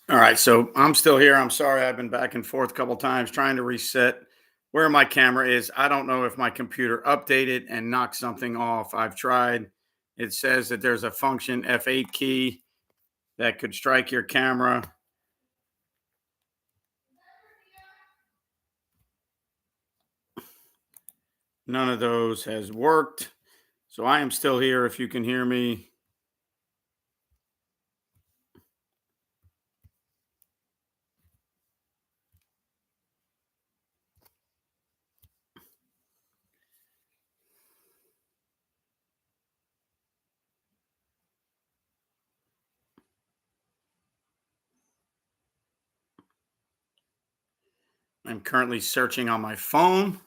All right, so I'm still here. I'm sorry I've been back and forth a couple times trying to reset where my camera is. I don't know if my computer updated and knocked something off. I've tried. It says that there's a function F8 key that could strike your camera. None of those has worked. So I am still here if you can hear me. I'm currently searching on my phone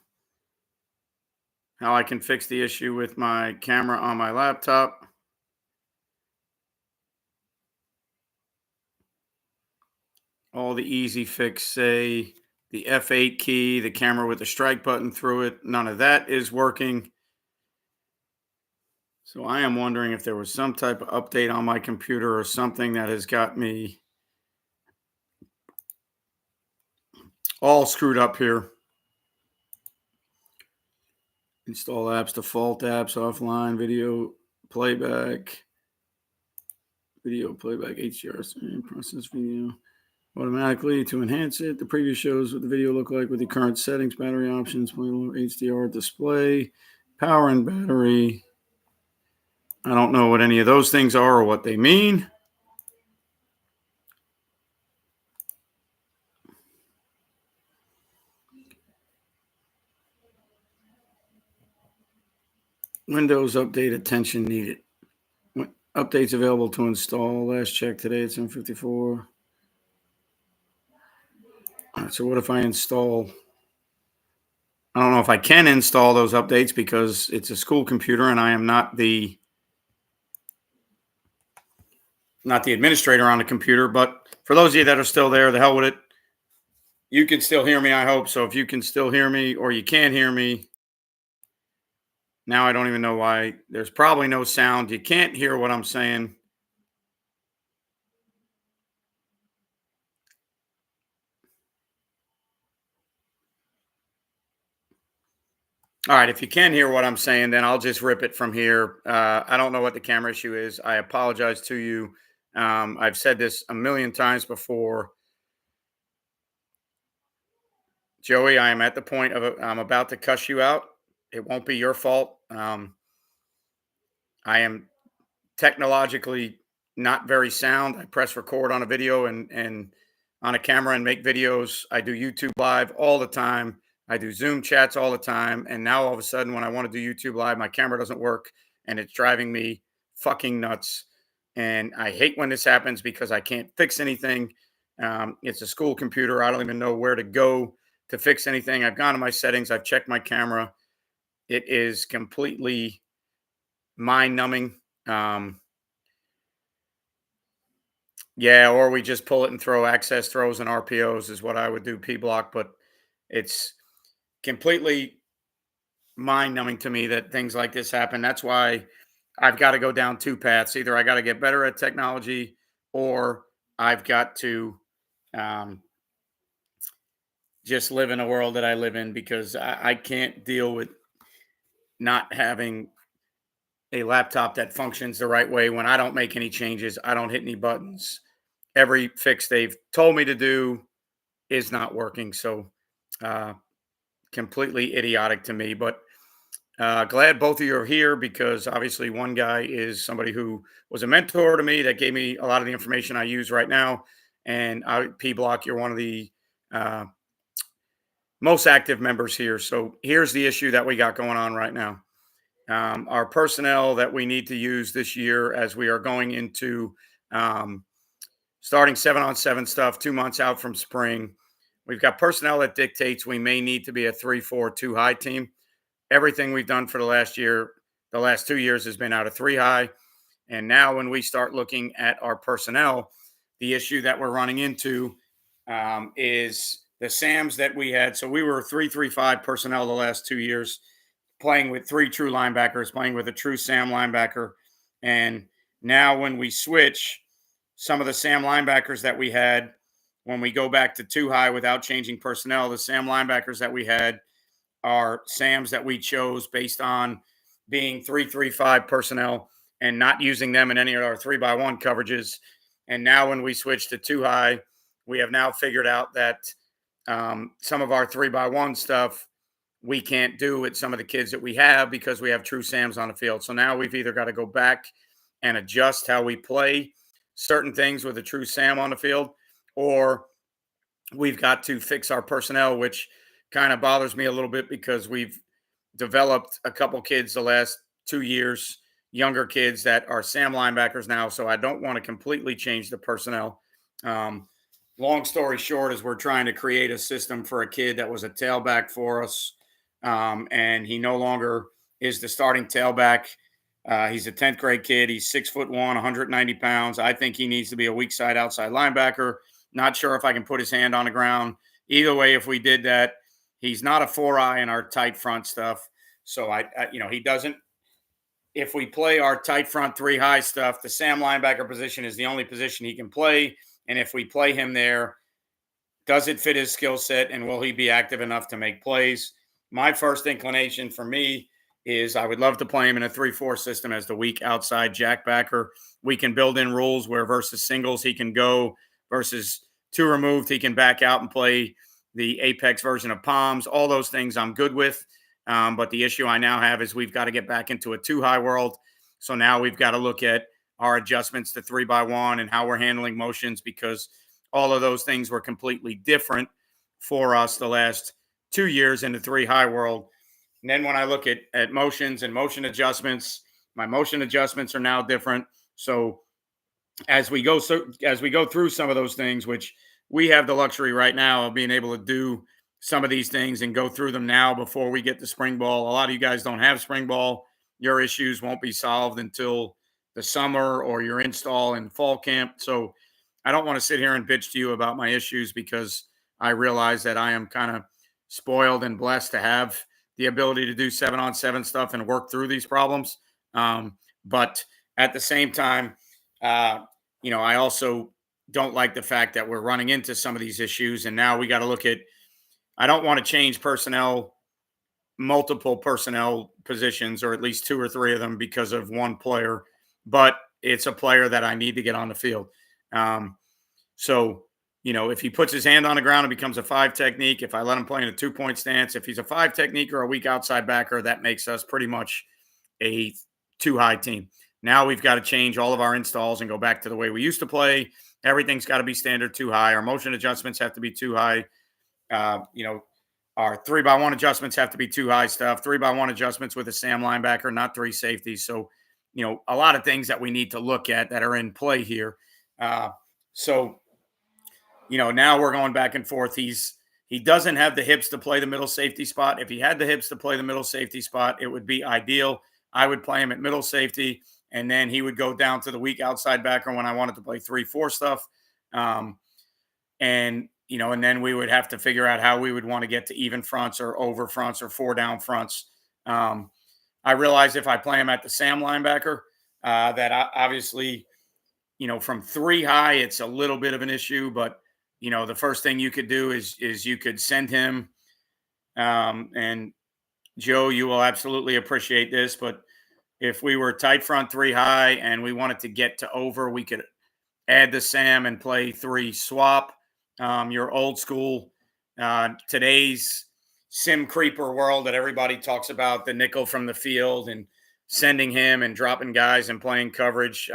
how I can fix the issue with my camera on my laptop. All the easy fix say the F8 key, the camera with the strike button through it. None of that is working. So I am wondering if there was some type of update on my computer or something that has got me all screwed up here. Install apps, default apps, offline, video playback, HDR, process video automatically to enhance it. The preview shows what the video look like with the current settings, battery options, HDR display, power and battery. I don't know what any of those things are or what they mean. Windows update attention needed. Updates available to install. Last check today at 7:54. All right, so what if I install? I don't know if I can install those updates because it's a school computer and I am not the administrator on the computer. But for those of you that are still there, the hell with it. You can still hear me, I hope. So if you can still hear me or you can't hear me, now I don't even know why. There's probably no sound. You can't hear what I'm saying. All right, if you can hear what I'm saying, then I'll just rip it from here. I don't know what the camera issue is. I apologize to you. I've said this a million times before. Joey, I am at the point of I'm about to cuss you out. It won't be your fault. I am technologically not very sound. I press record on a video and on a camera and make videos. I do YouTube live all the time. I do Zoom chats all the time. And now all of a sudden, when I want to do YouTube live, my camera doesn't work and it's driving me fucking nuts. And I hate when this happens because I can't fix anything. It's a school computer. I don't even know where to go to fix anything. I've gone to my settings, I've checked my camera. It is completely mind numbing. Yeah, or we just pull it and throw access throws and RPOs is what I would do P block, but it's completely mind numbing to me that things like this happen. That's why I've got to go down two paths. Either I got to get better at technology or I've got to um, just live in a world that I live in because I can't deal with not having a laptop that functions the right way. When I don't make any changes, I don't hit any buttons. Every fix they've told me to do is not working. So, uh, completely idiotic to me. But glad both of you are here because obviously one guy is somebody who was a mentor to me that gave me a lot of the information I use right now. And P Block, you're one of the uh, most active members here. So here's the issue that we got going on right now. Our personnel that we need to use this year as we are going into um, starting 7-on-7 stuff 2 months out from spring. We've got personnel that dictates we may need to be a 3-4-2 high team. Everything we've done for the last 2 years has been out of 3 high. And now when we start looking at our personnel, the issue that we're running into is the SAMs that we had. So we were 3-3-5 personnel the last 2 years, playing with three true linebackers, playing with a true Sam linebacker. And now when we switch, some of the Sam linebackers that we had, when we go back to two high without changing personnel, the Sam linebackers that we had are Sams that we chose based on being 3-3-5 personnel and not using them in any of our 3-by-1 coverages. And now when we switch to two high, we have now figured out that some of our 3-by-1 stuff we can't do with some of the kids that we have because we have true Sams on the field. So now we've either got to go back and adjust how we play certain things with a true Sam on the field, or we've got to fix our personnel, which kind of bothers me a little bit because we've developed a couple kids the last 2 years, younger kids that are Sam linebackers now. So I don't want to completely change the personnel. Long story short is we're trying to create a system for a kid that was a tailback for us. And he no longer is the starting tailback. He's a 10th grade kid. He's 6'1", 190 pounds. I think he needs to be a weak side outside linebacker. Not sure if I can put his hand on the ground. Either way, if we did that, he's not a 4-eye in our tight front stuff. So he doesn't. If we play our tight front 3-high stuff, the Sam linebacker position is the only position he can play. And if we play him there, does it fit his skill set, and will he be active enough to make plays? My first inclination for me is I would love to play him in a 3-4 system as the weak outside jackbacker. We can build in rules where versus singles he can go, versus two removed he can back out and play the apex version of palms. All those things I'm good with. But the issue I now have is we've got to get back into a 2-high world. So now we've got to look at our adjustments to 3-by-1 and how we're handling motions, because all of those things were completely different for us the last 2 years in the 3-high world. And then when I look at motions and motion adjustments, my motion adjustments are now different. So as we go through some of those things, which we have the luxury right now of being able to do some of these things and go through them now before we get to spring ball. A lot of you guys don't have spring ball. Your issues won't be solved until the summer or your install in fall camp. So I don't want to sit here and bitch to you about my issues, because I realize that I am kind of spoiled and blessed to have the ability to do 7-on-7 stuff and work through these problems. But at the same time, I also don't like the fact that we're running into some of these issues. And now we got to look at, I don't want to change multiple personnel positions, or at least 2 or 3 of them because of one player, but it's a player that I need to get on the field. So, if he puts his hand on the ground, it becomes a 5 technique. If I let him play in a 2-point stance, if he's a 5 technique or a weak outside backer, that makes us pretty much a 2-high team. Now we've got to change all of our installs and go back to the way we used to play. Everything's got to be standard 2-high. Our motion adjustments have to be 2-high. Our 3-by-1 adjustments have to be 2-high stuff. 3-by-1 adjustments with a Sam linebacker, not 3 safeties. So, a lot of things that we need to look at that are in play here. Now we're going back and forth. He doesn't have the hips to play the middle safety spot. If he had the hips to play the middle safety spot, it would be ideal. I would play him at middle safety, and then he would go down to the weak outside backer when I wanted to play 3-4 stuff. And then we would have to figure out how we would want to get to even fronts or over fronts or 4-down fronts. I realize if I play him at the Sam linebacker, obviously, from 3-high, it's a little bit of an issue, but the first thing you could do is you could send him, and Joe, you will absolutely appreciate this, but if we were tight front 3-high and we wanted to get to over, we could add the Sam and play 3 swap. Your old school, today's sim creeper world that everybody talks about, the nickel from the field and sending him and dropping guys and playing coverage.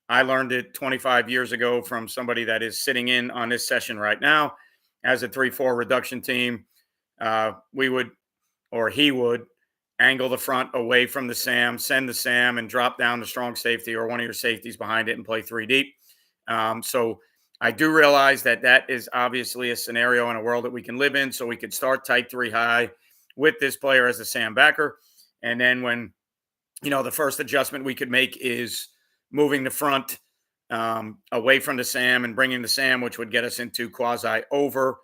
I learned it 25 years ago from somebody that is sitting in on this session right now as a 3-4 reduction team. He would angle the front away from the Sam, send the Sam, and drop down the strong safety or one of your safeties behind it and play 3 deep. So I do realize that is obviously a scenario in a world that we can live in. So we could start tight 3-high with this player as a Sam backer. And then when, the first adjustment we could make is moving the front away from the Sam and bringing the Sam, which would get us into quasi over.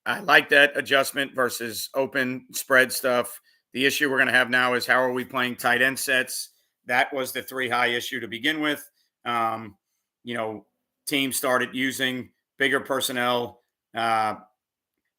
I like that adjustment versus open spread stuff. The issue we're going to have now is how are we playing tight end sets? That was the 3-high issue to begin with. um, you know, teams started using bigger personnel, uh,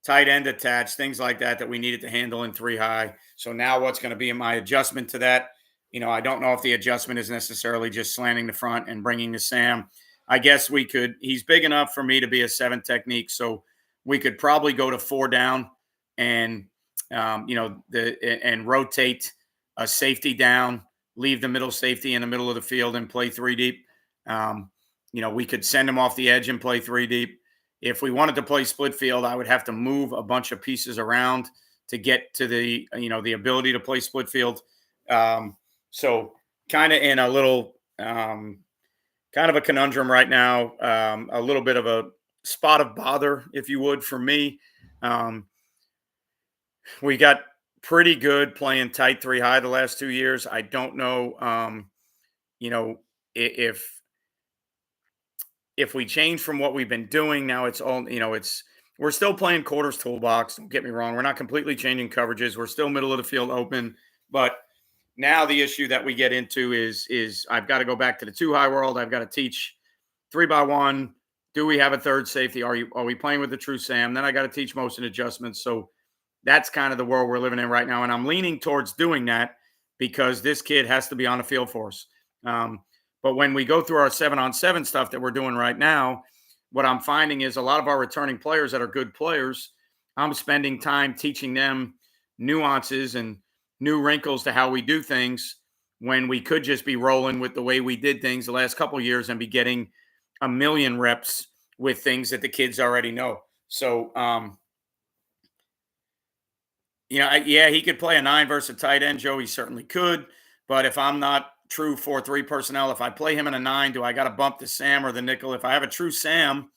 tight end attached, things like that that we needed to handle in three high. So now what's going to be my adjustment to that? I don't know if the adjustment is necessarily just slanting the front and bringing the Sam. I guess we could. He's big enough for me to be a seven technique, so we could probably go to four down and and rotate a safety down, leave the middle safety in the middle of the field and play three deep. Um, we could send him off the edge and play three deep. If we wanted to play split field, I would have to move a bunch of pieces around to get to the ability to play split field. So kind of in a little kind of a conundrum right now, a little bit of a spot of bother, if you would, for me. Um, we got pretty good playing tight three high the last 2 years. I don't know, you know, if we change from what we've been doing now, it's all we're still playing quarters toolbox. Don't get me wrong, we're not completely changing coverages. We're still middle of the field open, but now the issue that we get into is I've got to go back to the two high world. I've got to teach 3x1. Do we have a third safety? Are we playing with the true Sam? Then I got to teach motion adjustments. So that's kind of the world we're living in right now, and I'm leaning towards doing that because this kid has to be on the field for us. But when we go through our 7-on-7 stuff that we're doing right now, what I'm finding is a lot of our returning players that are good players, I'm spending time teaching them nuances and new wrinkles to how we do things when we could just be rolling with the way we did things the last couple of years and be getting a million reps with things that the kids already know. So, yeah, he could play a 9 versus a tight end, Joe. He certainly could. But if I'm not true 4-3 personnel, if I play him in a 9, do I got to bump the Sam or the nickel? If I have a true Sam,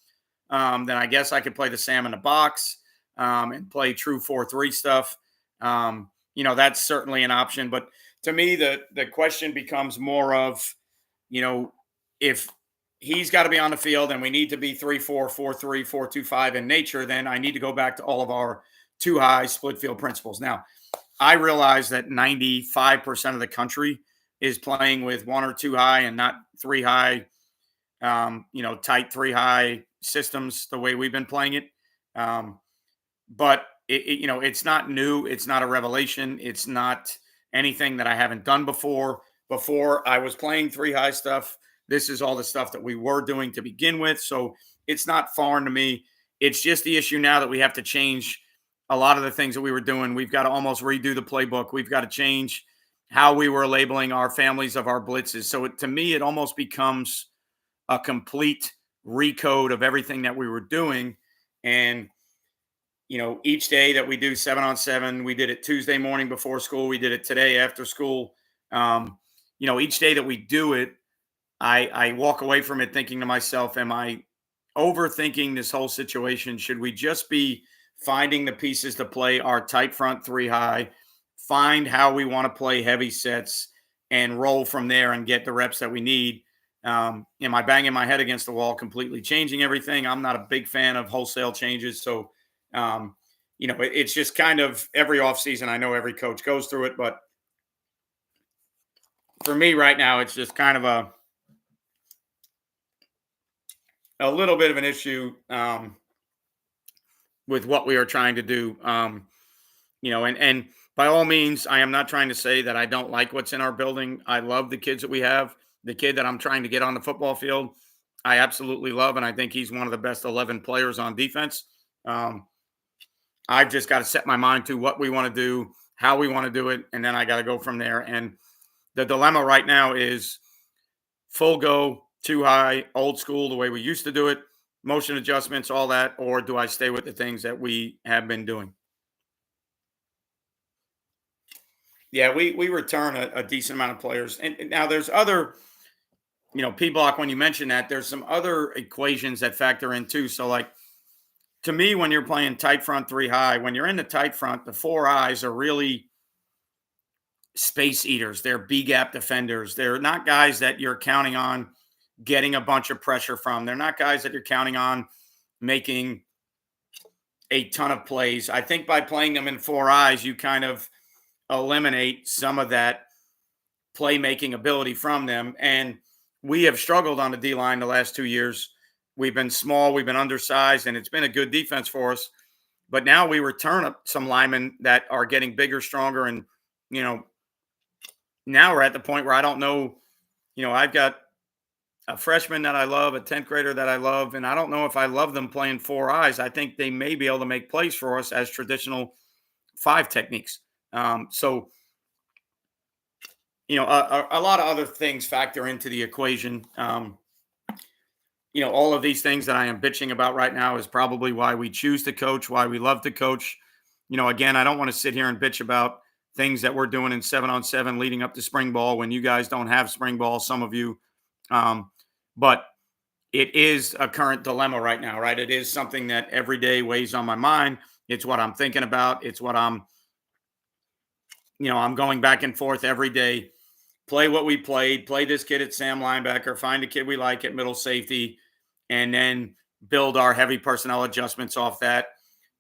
then I guess I could play the Sam in the box and play true 4-3 stuff. That's certainly an option. But to me, the question becomes more of, if he's got to be on the field and we need to be 3-4, 4-3, 4-2-5 in nature, then I need to go back to all of our two high split field principles. Now, I realize that 95% of the country is playing with one or two high and not three high, tight three high systems the way we've been playing it. But it's not new. It's not a revelation. It's not anything that I haven't done before. Before I was playing three high stuff, this is all the stuff that we were doing to begin with. So it's not foreign to me. It's just the issue now that we have to change a lot of the things that we were doing. We've got to almost redo the playbook. We've got to change how we were labeling our families of our blitzes. So to me, it almost becomes a complete recode of everything that we were doing. And, each day that we do 7-on-7, we did it Tuesday morning before school. We did it today after school. Each day that we do it, I walk away from it thinking to myself, am I overthinking this whole situation? Should we just be finding the pieces to play our tight front three high, find how we want to play heavy sets and roll from there and get the reps that we need? Am I banging my head against the wall, completely changing everything? I'm not a big fan of wholesale changes. So, it's just kind of every offseason. I know every coach goes through it, but for me right now, it's just kind of a little bit of an issue with what we are trying to do. And by all means, I am not trying to say that I don't like what's in our building. I love the kids that we have. The kid that I'm trying to get on the football field, I absolutely love, and I think he's one of the best 11 players on defense. I've just got to set my mind to what we want to do, how we want to do it, and then I got to go from there. And the dilemma right now is full go, too high, old school, the way we used to do it, motion adjustments, all that, or do I stay with the things that we have been doing? Yeah, we return a decent amount of players. And now there's other, P block, when you mention that, there's some other equations that factor in too. So, like, to me, when you're playing tight front three high, when you're in the tight front, the four eyes are really space eaters. They're B gap defenders. They're not guys that you're counting on getting a bunch of pressure from. They're not guys that you're counting on making a ton of plays. I think by playing them in four eyes, you kind of eliminate some of that playmaking ability from them. And we have struggled on the D line the last 2 years. We've been small, we've been undersized, and it's been a good defense for us. But now we return up some linemen that are getting bigger, stronger, and you know, now we're at the point where I don't know. I've got a freshman that I love, a 10th grader that I love, and I don't know if I love them playing four eyes. I think they may be able to make plays for us as traditional five techniques. So, a lot of other things factor into the equation. All of these things that I am bitching about right now is probably why we choose to coach, why we love to coach. Again, I don't want to sit here and bitch about things that we're doing in 7-on-7 leading up to spring ball when you guys don't have spring ball, some of you. But it is a current dilemma right now, right? It is something that every day weighs on my mind. It's what I'm thinking about. It's what I'm going back and forth every day. Play what we played, play this kid at Sam linebacker, find a kid we like at middle safety, and then build our heavy personnel adjustments off that.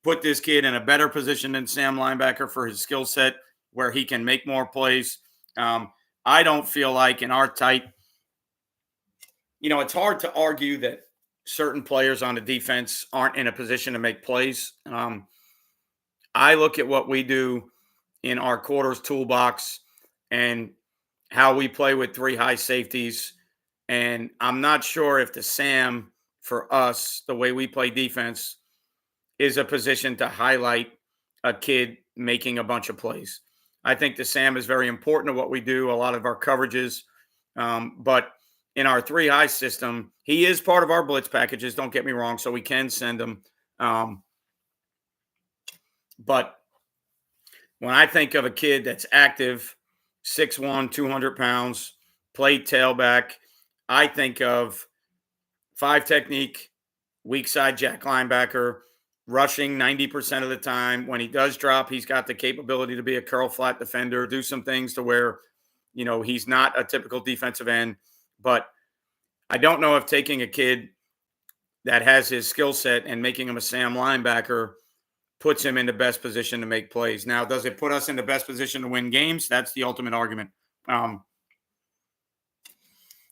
Put this kid in a better position than Sam linebacker for his skill set where he can make more plays. I don't feel like in our tight, it's hard to argue that certain players on the defense aren't in a position to make plays. I look at what we do in our quarters toolbox and how we play with three high safeties. And I'm not sure if the Sam for us, the way we play defense, is a position to highlight a kid making a bunch of plays. I think the Sam is very important to what we do, a lot of our coverages. But in our three high system, he is part of our blitz packages. Don't get me wrong. So we can send him. But when I think of a kid that's active, 6'1", 200 pounds, played tailback, I think of five technique, weak side jack linebacker, rushing 90% of the time. When he does drop, he's got the capability to be a curl flat defender, do some things to where, he's not a typical defensive end. But I don't know if taking a kid that has his skill set and making him a Sam linebacker puts him in the best position to make plays. Now, does it put us in the best position to win games? That's the ultimate argument.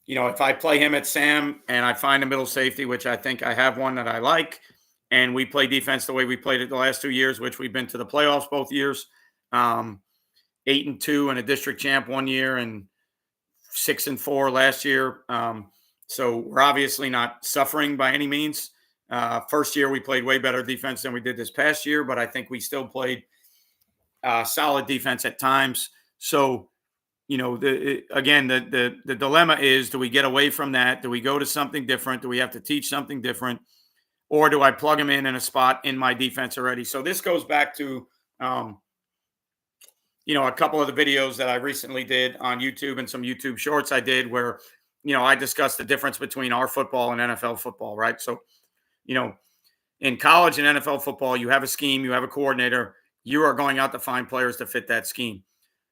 If I play him at Sam and I find a middle safety, which I think I have one that I like, and we play defense the way we played it the last 2 years, which we've been to the playoffs both years, 8-2 and a district champ 1 year and 6-4 last year. So we're obviously not suffering by any means. First year we played way better defense than we did this past year, but I think we still played solid defense at times. So, the dilemma is, do we get away from that? Do we go to something different? Do we have to teach something different? Or do I plug him in a spot in my defense already? So this goes back to, a couple of the videos that I recently did on YouTube and some YouTube shorts I did where, I discussed the difference between our football and NFL football, right? So, in college and NFL football, you have a scheme, you have a coordinator, you are going out to find players to fit that scheme.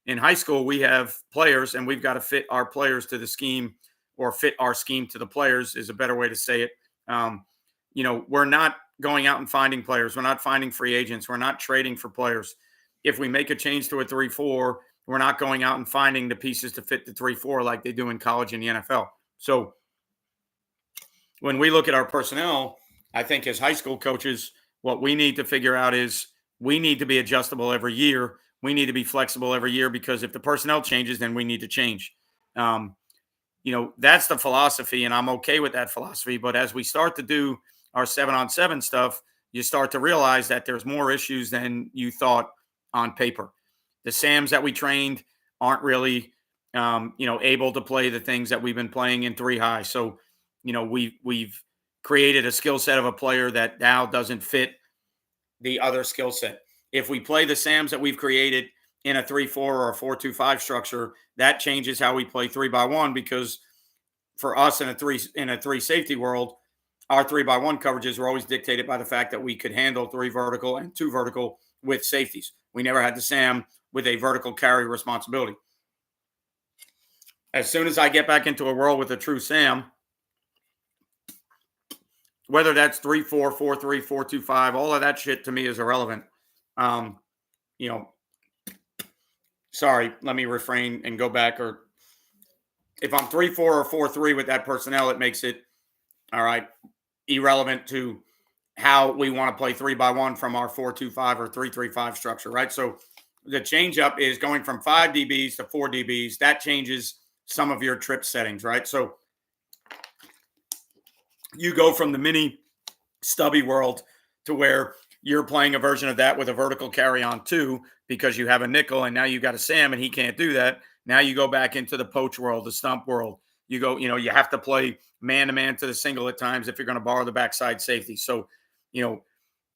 In high school, we have players and we've got to fit our players to the scheme, or fit our scheme to the players is a better way to say it. We're not going out and finding players. We're not finding free agents. We're not trading for players. If we make a change to a 3-4, we're not going out and finding the pieces to fit the 3-4 like they do in college and the NFL. So when we look at our personnel, I think as high school coaches, what we need to figure out is we need to be adjustable every year. We need to be flexible every year, because if the personnel changes, then we need to change. That's the philosophy, and I'm okay with that philosophy. But as we start to do our 7-on-7 stuff, you start to realize that there's more issues than you thought on paper. The Sams that we trained aren't really, able to play the things that we've been playing in three high. So, we've created a skill set of a player that now doesn't fit the other skill set. If we play the Sams that we've created in a 3-4 or a 4-2-5 structure, that changes how we play 3-by-1, because for us in a three safety world, our 3-by-1 coverages were always dictated by the fact that we could handle 3 vertical and 2 vertical with safeties. We never had the Sam with a vertical carry responsibility. As soon as I get back into a world with a true Sam, whether that's 3-4, 4-3, 4-2-5, all of that shit to me is irrelevant. Sorry, let me refrain and go back. Or if I'm 3-4 or 4-3 with that personnel, it makes it all right irrelevant to how we want to play 3-by-1 from our 4-2-5 or 3-3-5 structure, right? So the change up is going from 5 DBs to 4 DBs. That changes some of your trip settings, right? So you go from the mini stubby world to where you're playing a version of that with a vertical carry on two because you have a nickel and now you got a Sam and he can't do that. Now you go back into the poach world, the stump world. You go, you have to play man to man to the single at times if you're going to borrow the backside safety. So,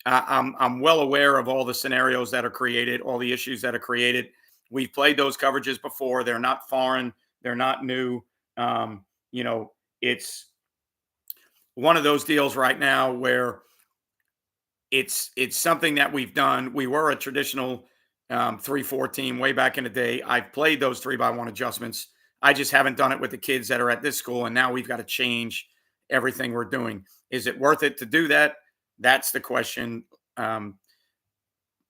I'm well aware of all the scenarios that are created, all the issues that are created. We've played those coverages before. They're not foreign. They're not new. It's one of those deals right now where it's something that we've done. We were a traditional 3-4 team way back in the day. I've played those 3-by-1 adjustments. I just haven't done it with the kids that are at this school. And now we've got to change everything we're doing. Is it worth it to do that? That's the question.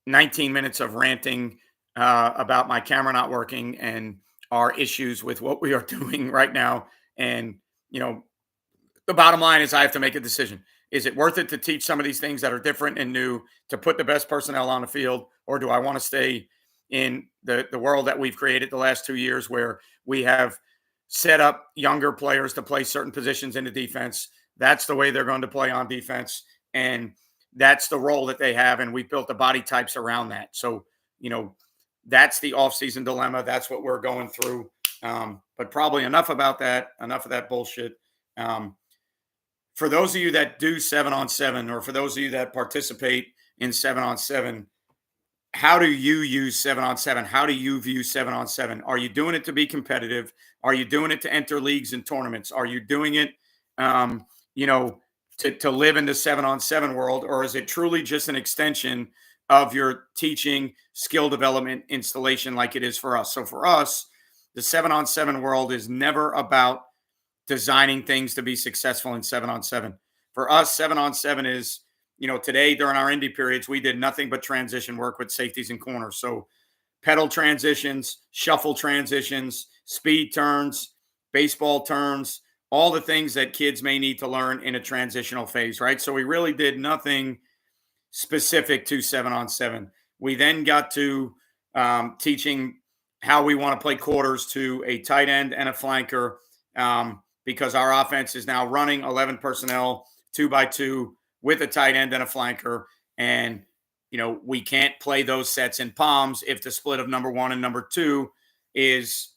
19 minutes of ranting about my camera not working and our issues with what we are doing right now. And, the bottom line is I have to make a decision. Is it worth it to teach some of these things that are different and new to put the best personnel on the field? Or do I want to stay in the world that we've created the last 2 years where we have set up younger players to play certain positions in the defense? That's the way they're going to play on defense. And that's the role that they have. And we built the body types around that. So, that's the offseason dilemma. That's what we're going through. But probably enough about that, enough of that bullshit. For those of you that do 7-on-7, or for those of you that participate in 7-on-7, how do you use 7-on-7? How do you view 7-on-7? Are you doing it to be competitive? Are you doing it to enter leagues and tournaments? Are you doing it, to live in the 7-on-7 world? Or is it truly just an extension of your teaching, skill development, installation like it is for us? So for us, the 7-on-7 world is never about designing things to be successful in 7-on-7. For us, 7-on-7 is, today during our indie periods, we did nothing but transition work with safeties and corners. So pedal transitions, shuffle transitions, speed turns, baseball turns, all the things that kids may need to learn in a transitional phase, right? So we really did nothing specific to 7-on-7. We then got to teaching how we want to play quarters to a tight end and a flanker, because our offense is now running 11 personnel, 2-by-2 with a tight end and a flanker. And, we can't play those sets in palms if the split of number 1 and number 2 is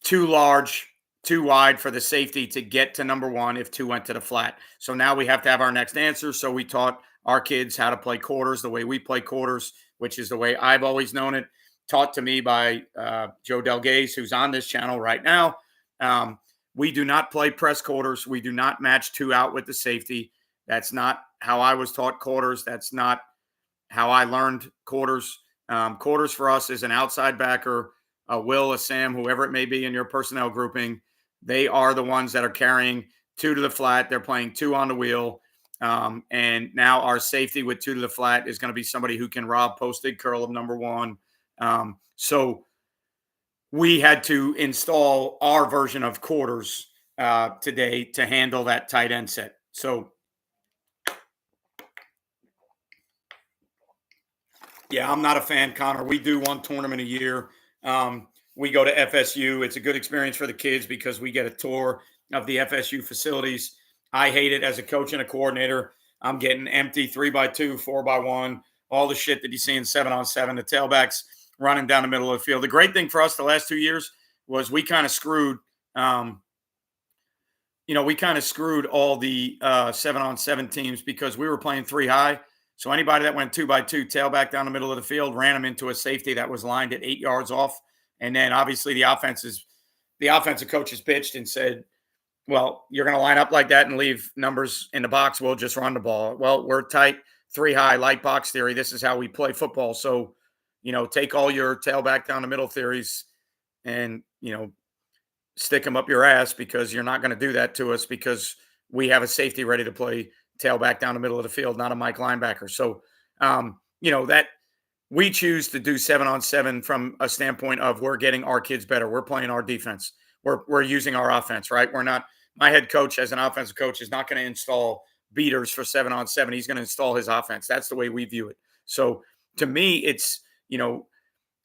too large, too wide for the safety to get to number 1 if 2 went to the flat. So now we have to have our next answer. So we taught our kids how to play quarters the way we play quarters, which is the way I've always known it, taught to me by Joe Delgaze, who's on this channel right now. We do not play press quarters. We do not match 2 out with the safety. That's not how I was taught quarters. That's not how I learned quarters. Quarters for us is an outside backer, a Will, a Sam, whoever it may be in your personnel grouping. They are the ones that are carrying 2 to the flat. They're playing 2 on the wheel. And now our safety with 2 to the flat is going to be somebody who can rob posted curl of number 1. So we had to install our version of quarters today to handle that tight end set. So, yeah, I'm not a fan, Connor. We do one tournament a year. We go to FSU. It's a good experience for the kids because we get a tour of the FSU facilities. I hate it as a coach and a coordinator. I'm getting empty 3-by-2, 4-by-1, all the shit that you see in 7-on-7, the tailbacks running down the middle of the field. The great thing for us the last 2 years was we kind of screwed, all the 7-on-7 teams because we were playing 3 high. So anybody that went 2-by-2 tailback down the middle of the field ran them into a safety that was lined at 8 yards off. And then obviously the offensive coaches pitched and said, well, you're going to line up like that and leave numbers in the box. We'll just run the ball. Well, we're tight, 3 high, light box theory. This is how we play football. So, take all your tailback down the middle theories and, stick them up your ass because you're not going to do that to us because we have a safety ready to play tailback down the middle of the field, not a Mike linebacker. So, that we choose to do 7-on-7 from a standpoint of we're getting our kids better. We're playing our defense. we're using our offense, right? We're not. My head coach, as an offensive coach, is not going to install beaters for 7-on-7. He's going to install his offense. That's the way we view it. So to me, it's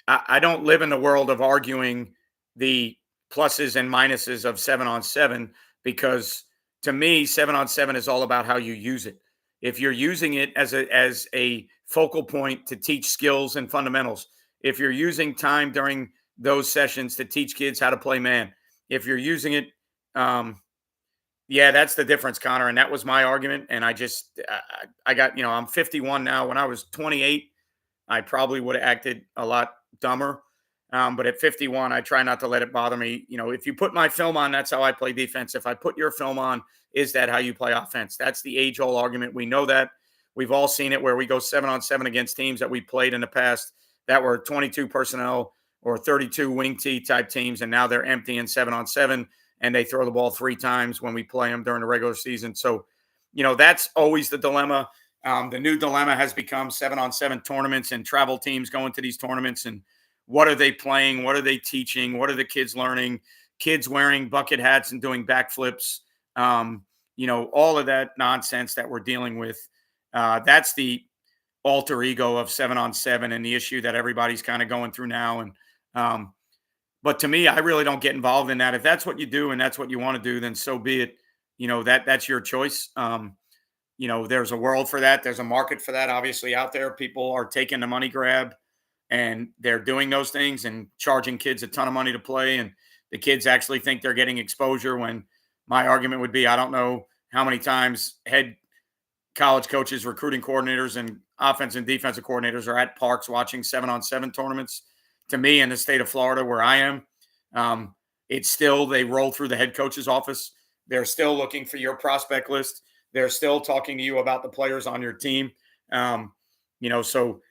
I don't live in the world of arguing the pluses and minuses of 7-on-7 because to me, 7-on-7 is all about how you use it. If you're using it as a focal point to teach skills and fundamentals, if you're using time during those sessions to teach kids how to play man, if you're using it, yeah, that's the difference, Connor. And that was my argument. And I got, I'm 51 now. When I was 28, I probably would have acted a lot dumber. But at 51, I try not to let it bother me. If you put my film on, that's how I play defense. If I put your film on, is that how you play offense? That's the age old argument. We know that. We've all seen it where we go 7-on-7 against teams that we played in the past that were 22 personnel or 32 wing T type teams. And now they're empty in 7-on-7 and they throw the ball 3 times when we play them during the regular season. So, that's always the dilemma. The new dilemma has become 7-on-7 tournaments and travel teams going to these tournaments. And what are they playing? What are they teaching? What are the kids learning? Kids wearing bucket hats and doing backflips. All of that nonsense that we're dealing with. That's the alter ego of 7-on-7 and the issue that everybody's kind of going through now. And, but to me, I really don't get involved in that. If that's what you do and that's what you want to do, then so be it. That's your choice. There's a world for that. There's a market for that, obviously, out there. People are taking the money grab and they're doing those things and charging kids a ton of money to play. And the kids actually think they're getting exposure when my argument would be, I don't know how many times head college coaches, recruiting coordinators, and offensive and defensive coordinators are at parks watching 7-on-7 tournaments. To me, in the state of Florida, where I am, it's still, they roll through the head coach's office. They're still looking for your prospect list. They're still talking to you about the players on your team. So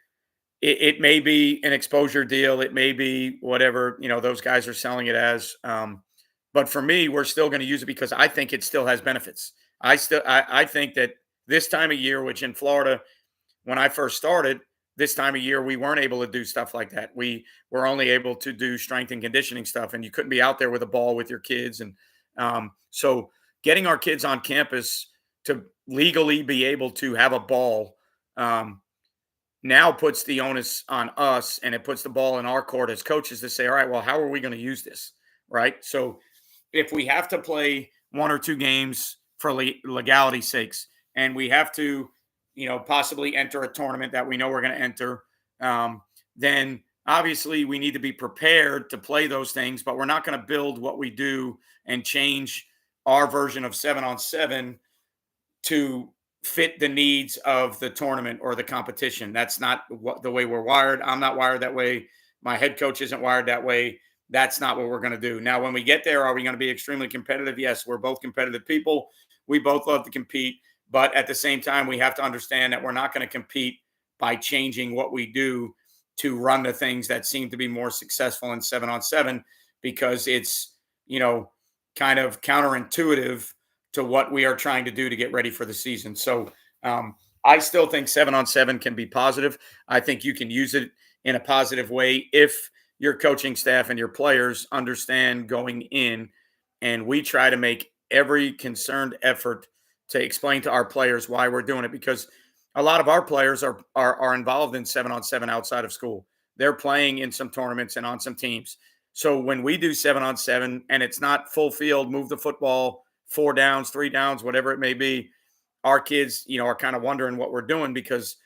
it may be an exposure deal. It may be whatever, those guys are selling it as. But for me, we're still going to use it because I think it still has benefits. I think that this time of year, which in Florida, when I first started, this time of year, we weren't able to do stuff like that. We were only able to do strength and conditioning stuff, and you couldn't be out there with a ball with your kids. And so getting our kids on campus to legally be able to have a ball now puts the onus on us, and it puts the ball in our court as coaches to say, all right, well, how are we going to use this? Right. So if we have to play 1 or 2 games for legality's sakes, and we have to, possibly enter a tournament that we know we're going to enter, then obviously we need to be prepared to play those things, but we're not going to build what we do and change our version of 7-on-7 to fit the needs of the tournament or the competition. That's not the way we're wired. I'm not wired that way. My head coach isn't wired that way. That's not what we're going to do. Now, when we get there, are we going to be extremely competitive? Yes, we're both competitive people. We both love to compete. But at the same time, we have to understand that we're not going to compete by changing what we do to run the things that seem to be more successful in 7-on-7 because it's, kind of counterintuitive to what we are trying to do to get ready for the season. So I still think 7-on-7 can be positive. I think you can use it in a positive way if your coaching staff and your players understand going in, and we try to make every concerned effort to explain to our players why we're doing it, because a lot of our players are involved in 7-on-7 outside of school. They're playing in some tournaments and on some teams. So when we do 7-on-7 and it's not full field, move the football, 4 downs, 3 downs, whatever it may be, our kids, are kind of wondering what we're doing because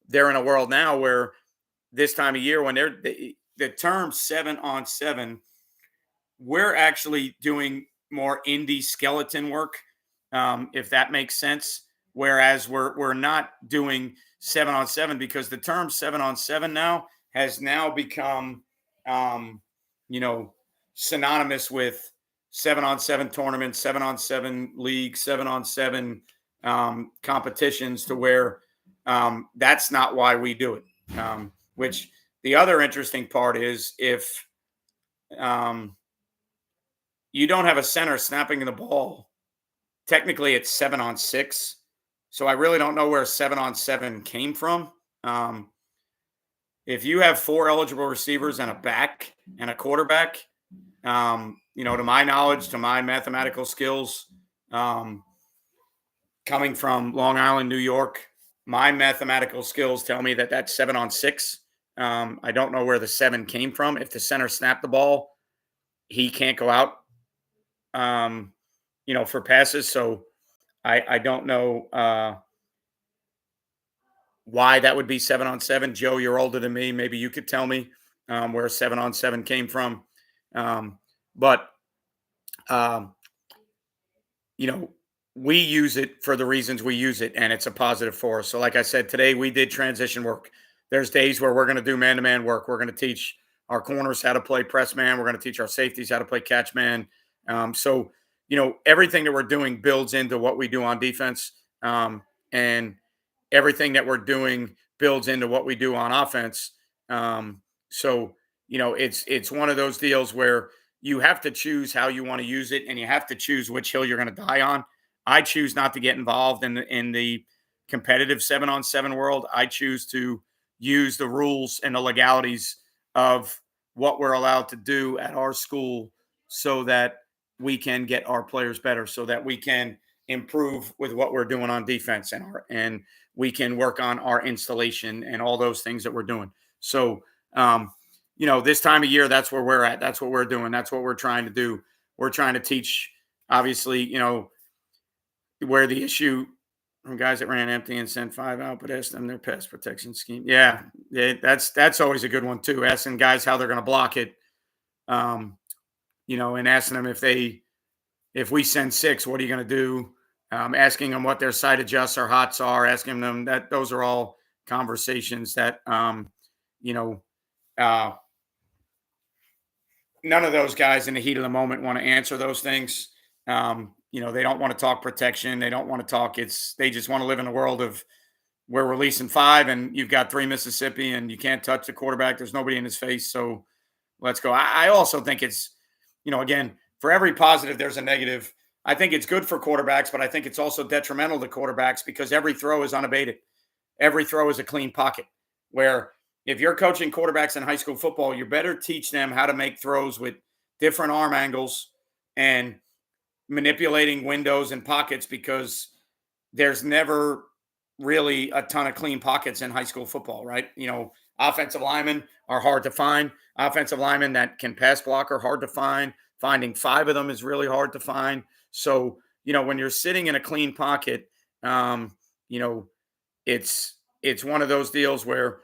they're in a world now where this time of year when the term 7-on-7, we're actually doing more indie skeleton work, if that makes sense. Whereas we're not doing 7-on-7 because the term 7-on-7 now has now become, synonymous with 7-on-7 tournaments, 7-on-7 leagues, 7-on-7 competitions, to where that's not why we do it. Which the other interesting part is if you don't have a center snapping the ball, technically it's 7-on-6. So I really don't know where 7-on-7 came from. If you have 4 eligible receivers and a back and a quarterback, to my knowledge, to my mathematical skills, um, coming from Long Island, New York, my mathematical skills tell me that that's 7-on-6. I don't know where the seven came from. If the center snapped the ball, he can't go out, um, for passes. So I don't know why that would be 7-on-7. Joe, you're older than me. Maybe you could tell me where 7-on-7 came from. Um, but um, you know, we use it for the reasons we use it, and it's a positive for us. So, like I said, today we did transition work. There's days where we're going to do man to man work. We're going to teach our corners how to play press man. We're going to teach our safeties how to play catch man. So, everything that we're doing builds into what we do on defense. And everything that we're doing builds into what we do on offense. So, it's one of those deals where you have to choose how you want to use it, and you have to choose which hill you're going to die on. I choose not to get involved in the competitive 7-on-7 world. I choose to use the rules and the legalities of what we're allowed to do at our school, so that we can get our players better, so that we can improve with what we're doing on defense, and we can work on our installation and all those things that we're doing. So, this time of year, that's where we're at. That's what we're doing. That's what we're trying to do. We're trying to teach, obviously, where the issue from guys that ran empty and sent five out, but asked them their pass protection scheme. Yeah, that's always a good one too. Asking guys how they're going to block it, um, and asking them if we send six, what are you going to do? Asking them what their side adjusts or hots are. Asking them that. Those are all conversations that you know. Uh, None of those guys in the heat of the moment want to answer those things. They don't want to talk protection. They don't want to talk. They just want to live in a world of we're releasing five and you've got three Mississippi and you can't touch the quarterback. There's nobody in his face. So let's go. I also think it's, again, for every positive, there's a negative. I think it's good for quarterbacks, but I think it's also detrimental to quarterbacks because every throw is unabated. Every throw is a clean pocket where if you're coaching quarterbacks in high school football, you better teach them how to make throws with different arm angles and manipulating windows and pockets, because there's never really a ton of clean pockets in high school football, right? Offensive linemen are hard to find. Offensive linemen that can pass block are hard to find. Finding five of them is really hard to find. So, when you're sitting in a clean pocket, you know, it's one of those deals where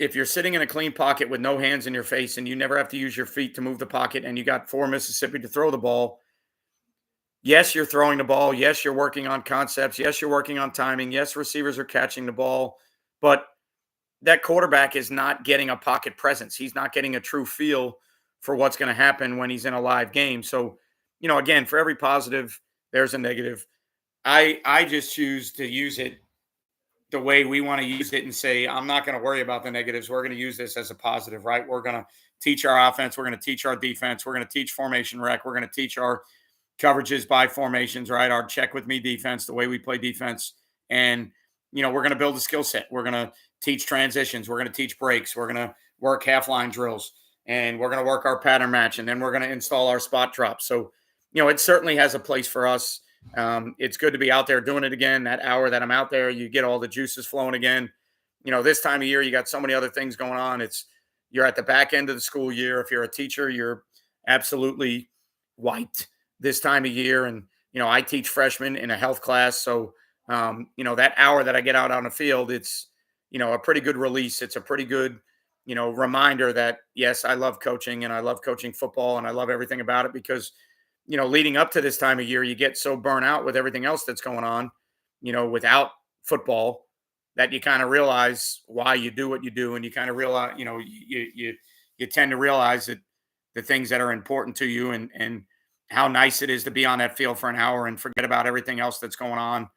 if you're sitting in a clean pocket with no hands in your face and you never have to use your feet to move the pocket and you got four Mississippi to throw the ball, yes, you're throwing the ball. Yes, you're working on concepts. Yes, you're working on timing. Yes, receivers are catching the ball. But that quarterback is not getting a pocket presence. He's not getting a true feel for what's going to happen when he's in a live game. So, again, for every positive, there's a negative. I just choose to use it the way we want to use it and say, I'm not going to worry about the negatives. We're going to use this as a positive, right? We're going to teach our offense. We're going to teach our defense. We're going to teach formation rec. We're going to teach our coverages by formations, right? Our check with me defense, the way we play defense. And, we're going to build a skill set. We're going to teach transitions. We're going to teach breaks. We're going to work half line drills, and we're going to work our pattern match. And then we're going to install our spot drops. So, it certainly has a place for us. It's good to be out there doing it again. That hour that I'm out there, you get all the juices flowing again. This time of year, you got so many other things going on. You're at the back end of the school year. If you're a teacher, you're absolutely wiped this time of year. And, I teach freshmen in a health class. So, that hour that I get out on the field, it's, a pretty good release. It's a pretty good, reminder that, yes, I love coaching and I love coaching football and I love everything about it because, leading up to this time of year, you get so burnt out with everything else that's going on, without football, that you kind of realize why you do what you do. And you kind of realize, you tend to realize that the things that are important to you and how nice it is to be on that field for an hour and forget about everything else that's going on,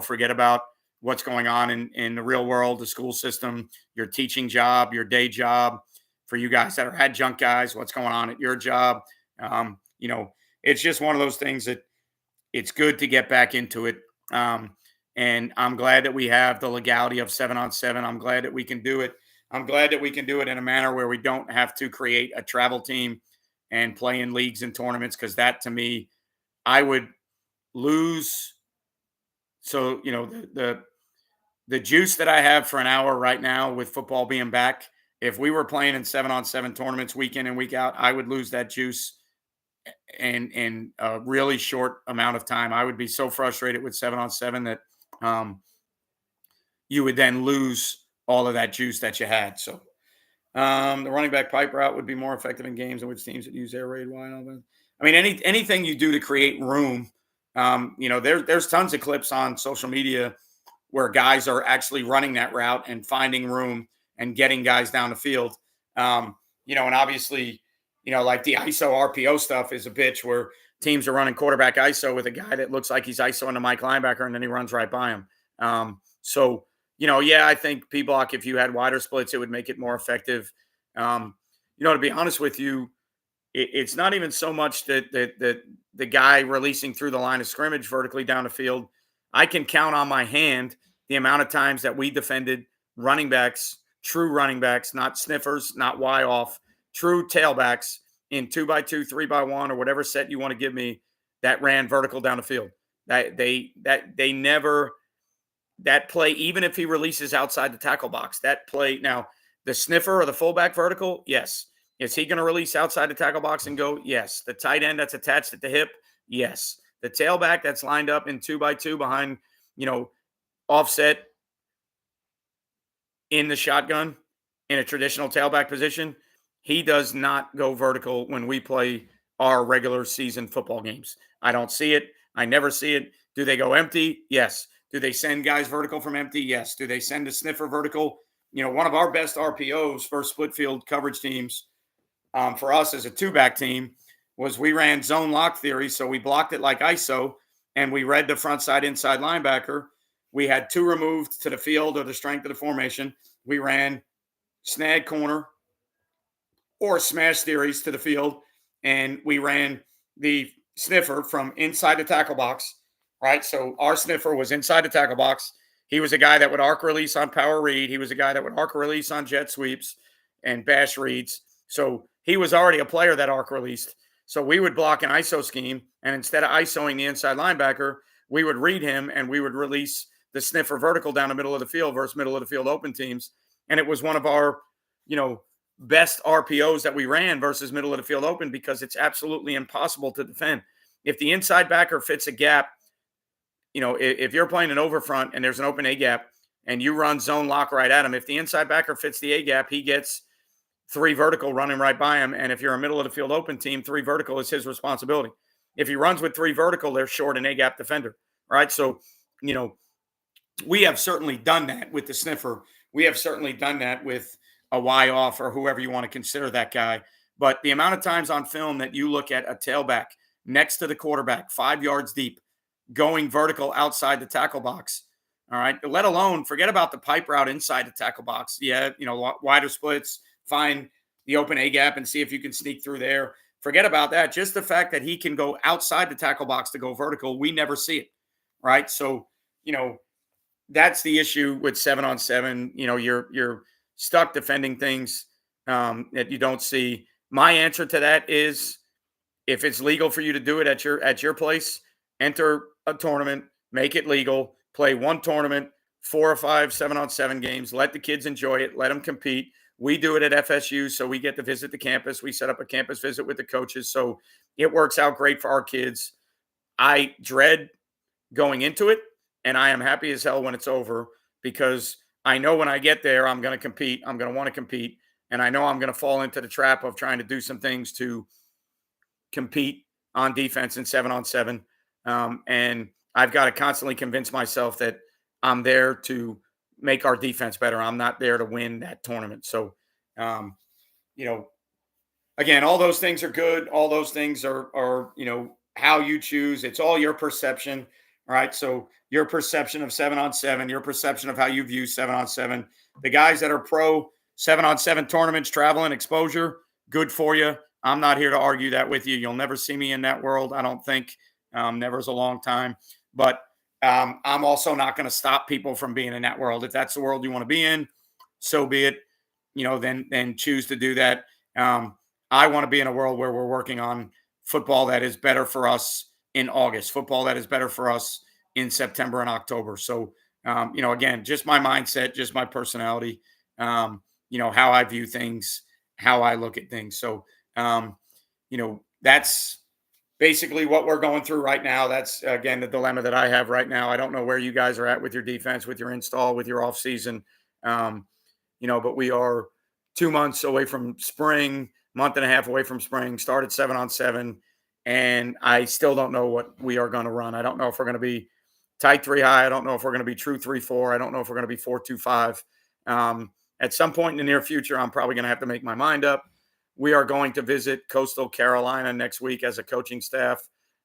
forget about what's going on in the real world, the school system, your teaching job, your day job. For you guys that are adjunct guys, what's going on at your job. It's just one of those things that it's good to get back into it. And I'm glad that we have the legality of 7-on-7. I'm glad that we can do it. I'm glad that we can do it in a manner where we don't have to create a travel team and play in leagues and tournaments, because that to me, I would lose. So, the juice that I have for an hour right now with football being back, if we were playing in 7-on-7 tournaments week in and week out, I would lose that juice in a really short amount of time. I would be so frustrated with 7-on-7 that um, you would then lose all of that juice that you had. So the running back pipe route would be more effective in games in which teams that use air raid wide open. I mean, anything you do to create room. There's tons of clips on social media where guys are actually running that route and finding room and getting guys down the field. And obviously, like the ISO RPO stuff is a bitch where teams are running quarterback ISO with a guy that looks like he's ISO into Mike linebacker, and then he runs right by him. I think P block, if you had wider splits, it would make it more effective. To be honest with you, it's not even so much that the guy releasing through the line of scrimmage vertically down the field. I can count on my hand the amount of times that we defended running backs, true running backs, not sniffers, not Y off, true tailbacks in 2x2, 3x1, or whatever set you want to give me, that ran vertical down the field. They never, that play, even if he releases outside the tackle box, that play, now the sniffer or the fullback vertical, yes. Is he going to release outside the tackle box and go? Yes. The tight end that's attached at the hip, yes. The tailback that's lined up in 2x2 behind, offset in the shotgun in a traditional tailback position, he does not go vertical when we play our regular season football games. I don't see it. I never see it. Do they go empty? Yes. Do they send guys vertical from empty? Yes. Do they send a sniffer vertical? One of our best RPOs for split field coverage teams for us as a two-back team was we ran zone lock theory. So we blocked it like ISO, and we read the front side inside linebacker. We had two removed to the field or the strength of the formation. We ran snag corner or smash theories to the field, and we ran the sniffer from inside the tackle box, right? So our sniffer was inside the tackle box. He was a guy that would arc release on power read. He was a guy that would arc release on jet sweeps and bash reads. So he was already a player that arc released. So we would block an ISO scheme, and instead of ISOing the inside linebacker, we would read him and we would release the sniffer vertical down the middle of the field versus middle of the field open teams. And it was one of our, best RPOs that we ran versus middle of the field open, because it's absolutely impossible to defend. If the inside backer fits a gap, if you're playing an over front and there's an open A gap and you run zone lock right at him, if the inside backer fits the A gap, he gets 3 vertical running right by him. And if you're a middle of the field open team, 3 vertical is his responsibility. If he runs with 3 vertical, they're short an A gap defender, right? So, we have certainly done that with the sniffer. We have certainly done that with a Y off or whoever you want to consider that guy. But the amount of times on film that you look at a tailback next to the quarterback, 5 yards deep, going vertical outside the tackle box. All right. Let alone forget about the pipe route inside the tackle box. Yeah. Wider splits, find the open A gap and see if you can sneak through there. Forget about that. Just the fact that he can go outside the tackle box to go vertical, we never see it. Right. So, that's the issue with 7-on-7. You're stuck defending things that you don't see. My answer to that is, if it's legal for you to do it at your place, enter a tournament, make it legal, play one tournament, 4 or 5 7-on-7 games, let the kids enjoy it, let them compete. We do it at FSU, so we get to visit the campus. We set up a campus visit with the coaches, so it works out great for our kids. I dread going into it, and I am happy as hell when it's over, because I know when I get there, I'm going to compete. I'm going to want to compete. And I know I'm going to fall into the trap of trying to do some things to compete on defense in 7-on-7. And I've got to constantly convince myself that I'm there to make our defense better. I'm not there to win that tournament. So, again, all those things are good. All those things are how you choose. It's all your perception. All right. So your perception of 7-on-7, your perception of how you view 7-on-7, the guys that are pro 7-on-7 tournaments, traveling, exposure, good for you. I'm not here to argue that with you. You'll never see me in that world, I don't think. Never is a long time. But I'm also not going to stop people from being in that world. If that's the world you want to be in, so be it. Then choose to do that. I want to be in a world where we're working on football that is better for us in August, football that is better for us in September and October. So, again, just my mindset, just my personality, how I view things, how I look at things. So, that's basically what we're going through right now. That's again the dilemma that I have right now. I don't know where you guys are at with your defense, with your install, with your off season. Um, but we are 2 months away from spring, month and a half away from spring, started 7-on-7, and I still don't know what we are going to run. I don't know if we're going to be tight three high. I don't know if we're going to be true 3-4. I don't know if we're going to be 4-2-5. At some point in the near future, I'm probably going to have to make my mind up. We are going to visit Coastal Carolina next week as a coaching staff.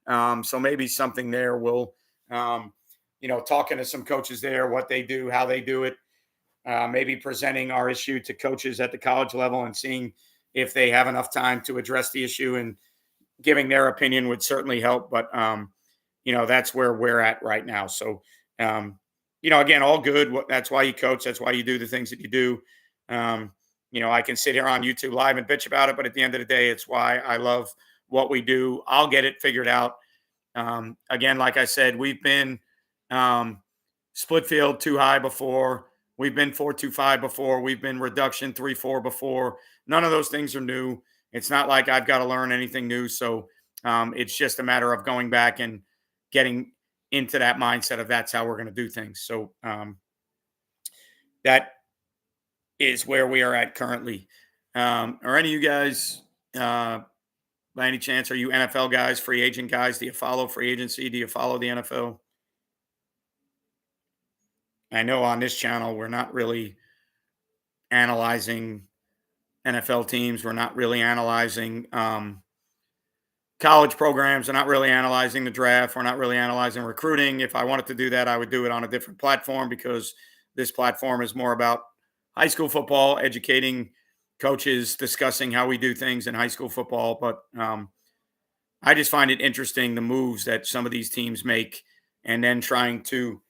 So maybe something there will, talking to some coaches there, what they do, how they do it, maybe presenting our issue to coaches at the college level and seeing if they have enough time to address the issue, and giving their opinion would certainly help. But, that's where we're at right now. So, again, all good. That's why you coach. That's why you do the things that you do. Um, I can sit here on YouTube live and bitch about it, but at the end of the day, it's why I love what we do. I'll get it figured out. Again, like I said, we've been um, split field too high before. We've been 4-2-5 before. We've been reduction 3-4 before. None of those things are new. It's not like I've got to learn anything new. So it's just a matter of going back and getting into that mindset of that's how we're going to do things. So that is where we are at currently. Are any of you guys, by any chance, are you NFL guys, free agent guys? Do you follow free agency? Do you follow the NFL? I know on this channel, we're not really analyzing NFL teams. We're not really analyzing college programs. We're not really analyzing the draft. We're not really analyzing recruiting. If I wanted to do that, I would do it on a different platform, because this platform is more about high school football, educating coaches, discussing how we do things in high school football. But I just find it interesting, the moves that some of these teams make, and then trying to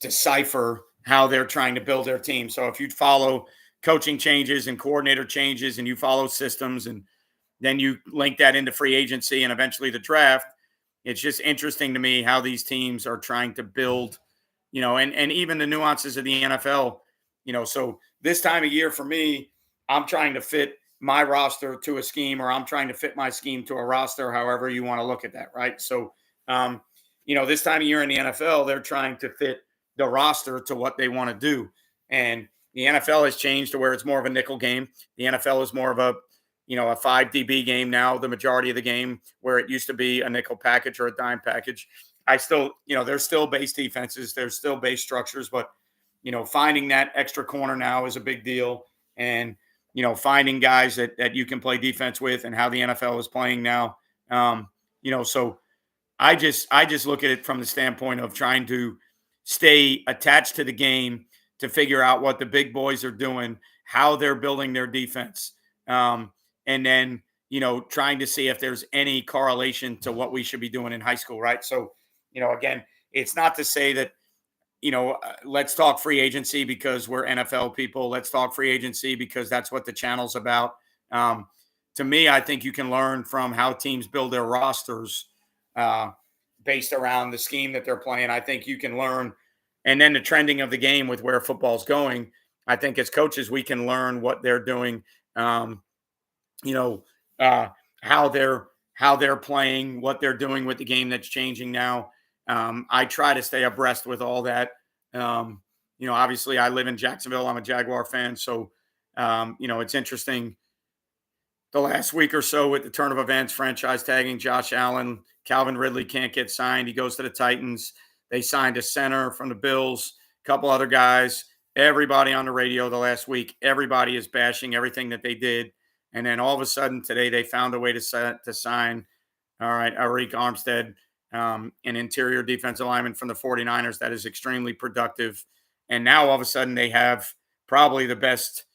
decipher how they're trying to build their team. So if you follow coaching changes and coordinator changes, and you follow systems, and then you link that into free agency and eventually the draft, it's just interesting to me how these teams are trying to build, and even the nuances of the NFL, so this time of year for me, I'm trying to fit my roster to a scheme, or I'm trying to fit my scheme to a roster, however you want to look at that. Right. So, this time of year in the NFL, they're trying to fit the roster to what they want to do. And the NFL has changed to where it's more of a nickel game. The NFL is more of a 5 DB game now, the majority of the game, where it used to be a nickel package or a dime package. I still, there's still base defenses, there's still base structures, but, finding that extra corner now is a big deal. And, finding guys that you can play defense with, and how the NFL is playing now. So I just look at it from the standpoint of trying to stay attached to the game, to figure out what the big boys are doing, how they're building their defense. And then, trying to see if there's any correlation to what we should be doing in high school. Right. So, again, it's not to say that, let's talk free agency because we're NFL people. Let's talk free agency because that's what the channel's about. To me, I think you can learn from how teams build their rosters based around the scheme that they're playing. I think you can learn, and then the trending of the game with where football's going. I think as coaches, we can learn what they're doing. You know, how they're playing, what they're doing with the game that's changing now. I try to stay abreast with all that. Obviously, I live in Jacksonville. I'm a Jaguar fan, so it's interesting. The last week or so with the turn of events, franchise tagging Josh Allen, Calvin Ridley can't get signed. He goes to the Titans. They signed a center from the Bills, a couple other guys. Everybody on the radio the last week, everybody is bashing everything that they did. And then all of a sudden today, they found a way to sign, all right, Arik Armstead, an interior defensive lineman from the 49ers that is extremely productive. And now all of a sudden they have probably the best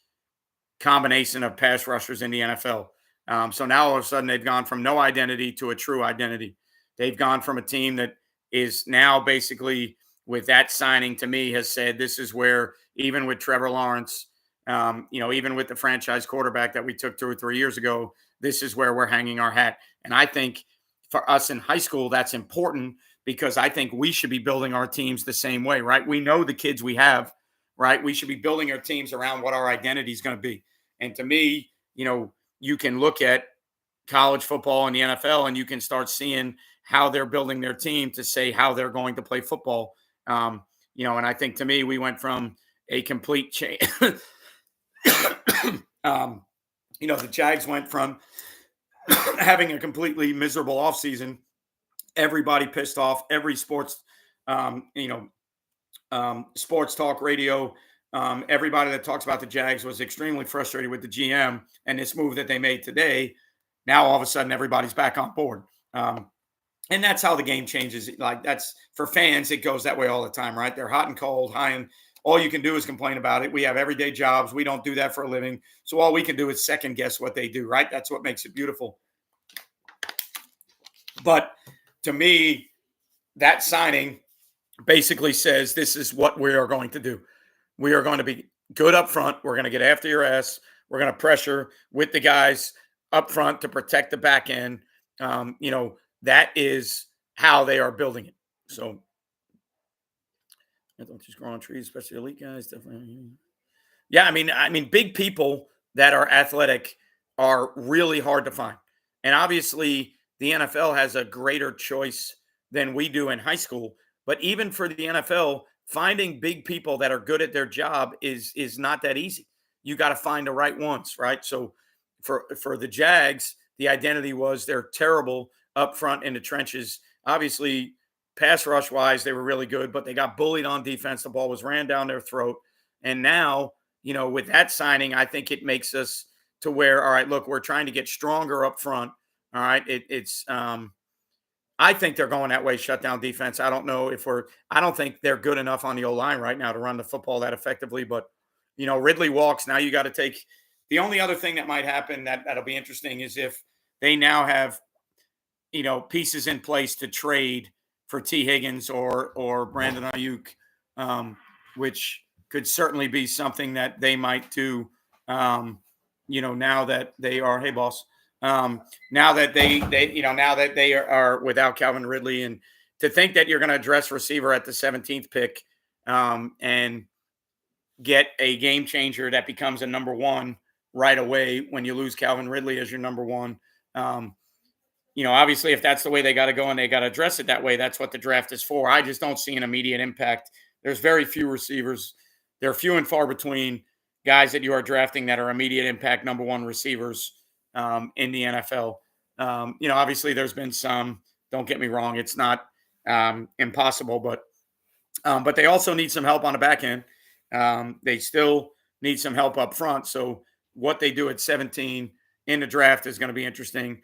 combination of pass rushers in the NFL. So now all of a sudden they've gone from no identity to a true identity. They've gone from a team that is now basically, with that signing, to me, has said this is where, even with Trevor Lawrence, Even with the franchise quarterback that we took 2 or 3 years ago, this is where we're hanging our hat. And I think for us in high school, that's important because I think we should be building our teams the same way, right? We know the kids we have, right? We should be building our teams around what our identity is going to be. And to me, you can look at college football and the NFL and you can start seeing how they're building their team to say how they're going to play football. And I think to me, we went from a complete change. The Jags went from having a completely miserable offseason, everybody pissed off, every sports, sports talk radio, everybody that talks about the Jags was extremely frustrated with the GM and this move that they made today. Now, all of a sudden, everybody's back on board. And that's how the game changes. Like that's for fans, it goes that way all the time, right? They're hot and cold, high and all you can do is complain about it. We have everyday jobs. We don't do that for a living. So all we can do is second guess what they do, right? That's what makes it beautiful. But to me, that signing basically says this is what we are going to do. We are going to be good up front. We're going to get after your ass. We're going to pressure with the guys up front to protect the back end. That is how they are building it. So I don't just grow on trees, especially elite guys. Definitely. Yeah, I mean, big people that are athletic are really hard to find. And obviously, the NFL has a greater choice than we do in high school. But even for the NFL, finding big people that are good at their job is not that easy. You got to find the right ones, right? So for the Jags, the identity was they're terrible up front in the trenches. Obviously, pass rush wise, they were really good, but they got bullied on defense. The ball was ran down their throat. And now, with that signing, I think it makes us to where, all right, look, we're trying to get stronger up front. All right. I think they're going that way, shut down defense. I don't know I don't think they're good enough on the O-line right now to run the football that effectively, but Ridley walks. Now you got to take the only other thing that might happen that'll be interesting is if they now have, pieces in place to trade for T. Higgins or Brandon Ayuk, which could certainly be something that they might do. Now that they are, hey boss, now that they are without Calvin Ridley, and to think that you're going to address receiver at the 17th pick, and get a game changer that becomes a number one right away when you lose Calvin Ridley as your number one. Obviously, if that's the way they got to go and they got to address it that way, that's what the draft is for. I just don't see an immediate impact. There's very few receivers. They're few and far between guys that you are drafting that are immediate impact number one receivers in the NFL. Obviously, there's been some. Don't get me wrong; it's not impossible, but they also need some help on the back end. They still need some help up front. So what they do at 17 in the draft is going to be interesting.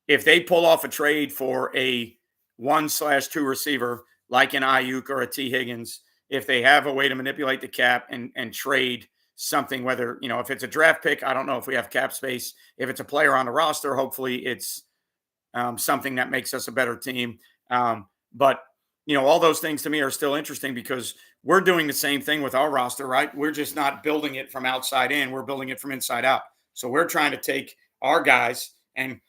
If they pull off a trade for a 1/2 receiver like an Ayuk or a T. Higgins, if they have a way to manipulate the cap and trade something, whether, if it's a draft pick, I don't know if we have cap space. If it's a player on the roster, hopefully it's something that makes us a better team. But all those things to me are still interesting because we're doing the same thing with our roster, right? We're just not building it from outside in. We're building it from inside out. So we're trying to take our guys and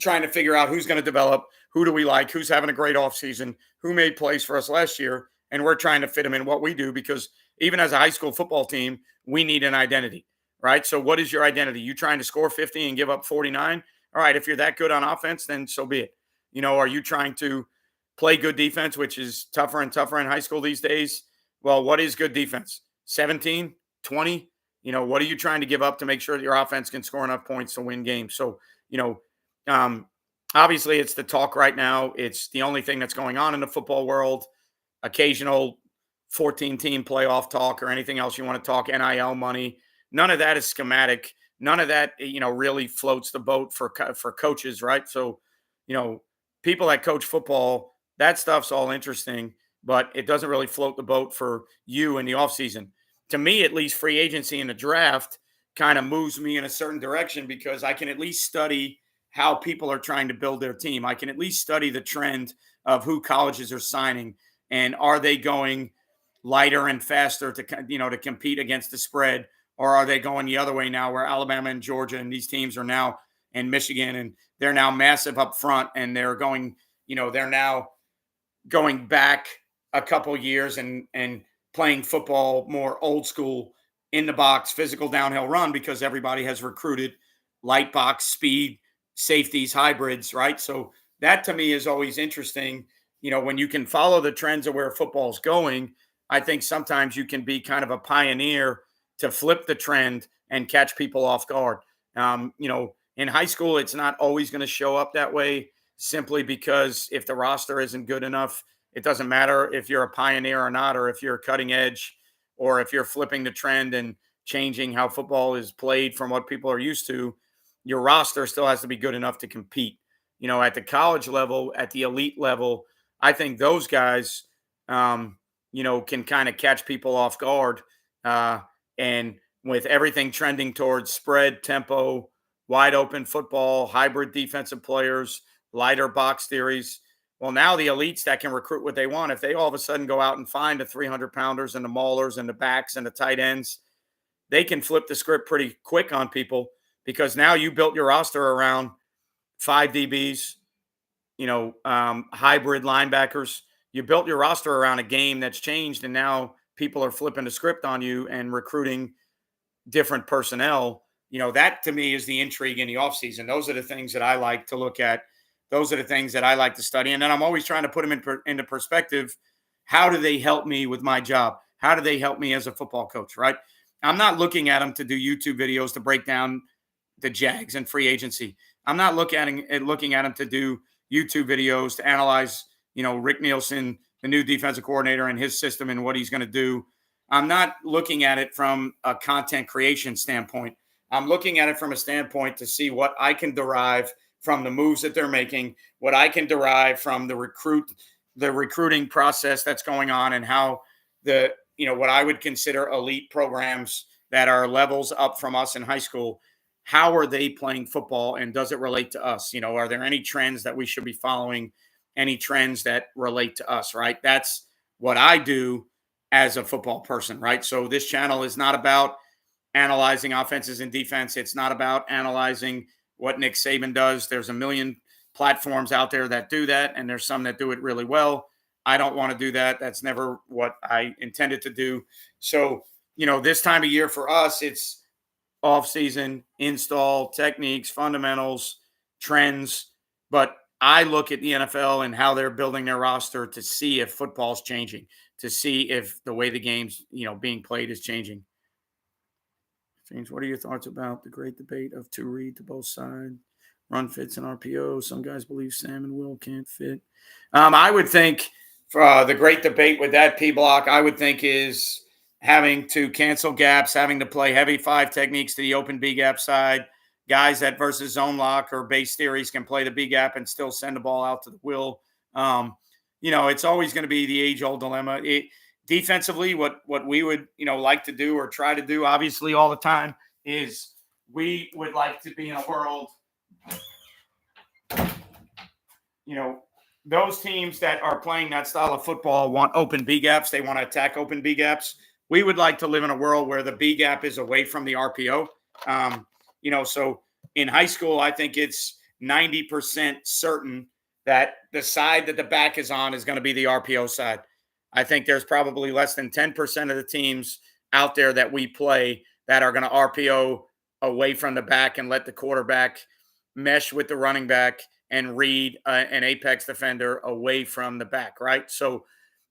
trying to figure out who's going to develop, who do we like, who's having a great offseason, who made plays for us last year, and we're trying to fit them in what we do because even as a high school football team, we need an identity, right? So what is your identity? You trying to score 50 and give up 49? All right, if you're that good on offense, then so be it. Are you trying to play good defense, which is tougher and tougher in high school these days? Well, what is good defense? 17, 20? What are you trying to give up to make sure that your offense can score enough points to win games? So, obviously it's the talk right now. It's the only thing that's going on in the football world. Occasional 14-team playoff talk or anything else you want to talk, NIL money. None of that is schematic. None of that, really floats the boat for coaches, right? So, people that coach football, that stuff's all interesting, but it doesn't really float the boat for you in the offseason. To me, at least, free agency and the draft kind of moves me in a certain direction because I can at least study how people are trying to build their team. I can at least study the trend of who colleges are signing and are they going lighter and faster to compete against the spread, Or are they going the other way now where Alabama and Georgia and these teams are now, and Michigan, and they're now massive up front, and they're going, they're now going back a couple years and playing football more old school, in the box, physical downhill run, because everybody has recruited light box speed safeties, hybrids, right? So that to me is always interesting. When you can follow the trends of where football's going, I think sometimes you can be kind of a pioneer to flip the trend and catch people off guard. In high school, it's not always going to show up that way, simply because if the roster isn't good enough, it doesn't matter if you're a pioneer or not, or if you're cutting edge, or if you're flipping the trend and changing how football is played from what people are used to. Your roster still has to be good enough to compete. At the college level, at the elite level, I think those guys, can kind of catch people off guard. And with everything trending towards spread, tempo, wide open football, hybrid defensive players, lighter box theories. Well, now the elites that can recruit what they want, if they all of a sudden go out and find the 300 pounders and the maulers and the backs and the tight ends, they can flip the script pretty quick on people, because now you built your roster around 5 DBs, hybrid linebackers. You built your roster around a game that's changed, and now people are flipping the script on you and recruiting different personnel. That to me is the intrigue in the offseason. Those are the things that I like to look at. Those are the things that I like to study. And then I'm always trying to put them into perspective. How do they help me with my job? How do they help me as a football coach, right? I'm not looking at them to do YouTube videos to break down the Jags and free agency. I'm not looking at them to do YouTube videos to analyze, Rick Nielsen, the new defensive coordinator, and his system and what he's going to do. I'm not looking at it from a content creation standpoint. I'm looking at it from a standpoint to see what I can derive from the moves that they're making, what I can derive from the recruiting process that's going on, and how what I would consider elite programs that are levels up from us in high school, how are they playing football, and does it relate to us? Are there any trends that we should be following, any trends that relate to us, right? That's what I do as a football person, right? So this channel is not about analyzing offenses and defense. It's not about analyzing what Nick Saban does. There's a million platforms out there that do that, and there's some that do it really well. I don't want to do that. That's never what I intended to do. So, this time of year for us, it's off-season, install, techniques, fundamentals, trends. But I look at the NFL and how they're building their roster to see if football's changing, to see if the way the game's, being played is changing. James, what are your thoughts about the great debate of to read to both sides? Run fits and RPO. Some guys believe Sam and Will can't fit. I would think the great debate with that P block, I would think, is having to cancel gaps, having to play heavy 5 techniques to the open B gap side. Guys that versus zone lock or base theories can play the B gap and still send the ball out to the will. It's always going to be the age-old dilemma. Defensively, what we would, like to do or try to do, obviously, all the time, is we would like to be in a world, those teams that are playing that style of football want open B gaps. They want to attack open B gaps. We would like to live in a world where the B gap is away from the RPO. So in high school, I think it's 90% certain that the side that the back is on is going to be the RPO side. I think there's probably less than 10% of the teams out there that we play that are going to RPO away from the back and let the quarterback mesh with the running back and read an apex defender away from the back, right? So,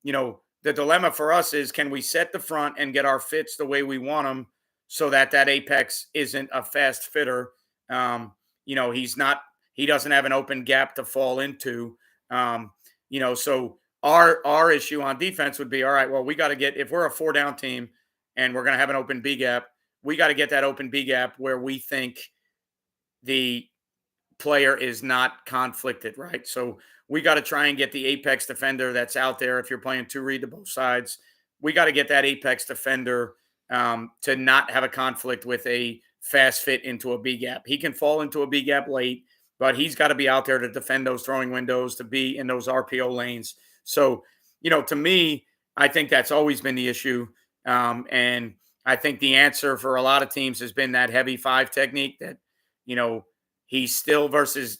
the dilemma for us is, can we set the front and get our fits the way we want them so that apex isn't a fast fitter? He doesn't have an open gap to fall into. So our issue on defense would be, all right, well, we got to get, if we're a 4-down team and we're going to have an open B gap, we got to get that open B gap where we think the player is not conflicted, right? So we got to try and get the apex defender that's out there. If you're playing 2 read to both sides, we got to get that apex defender to not have a conflict with a fast fit into a B gap. He can fall into a B gap late, but he's got to be out there to defend those throwing windows, to be in those RPO lanes. So, to me, I think that's always been the issue. And I think the answer for a lot of teams has been that heavy five technique that, you know, he's still versus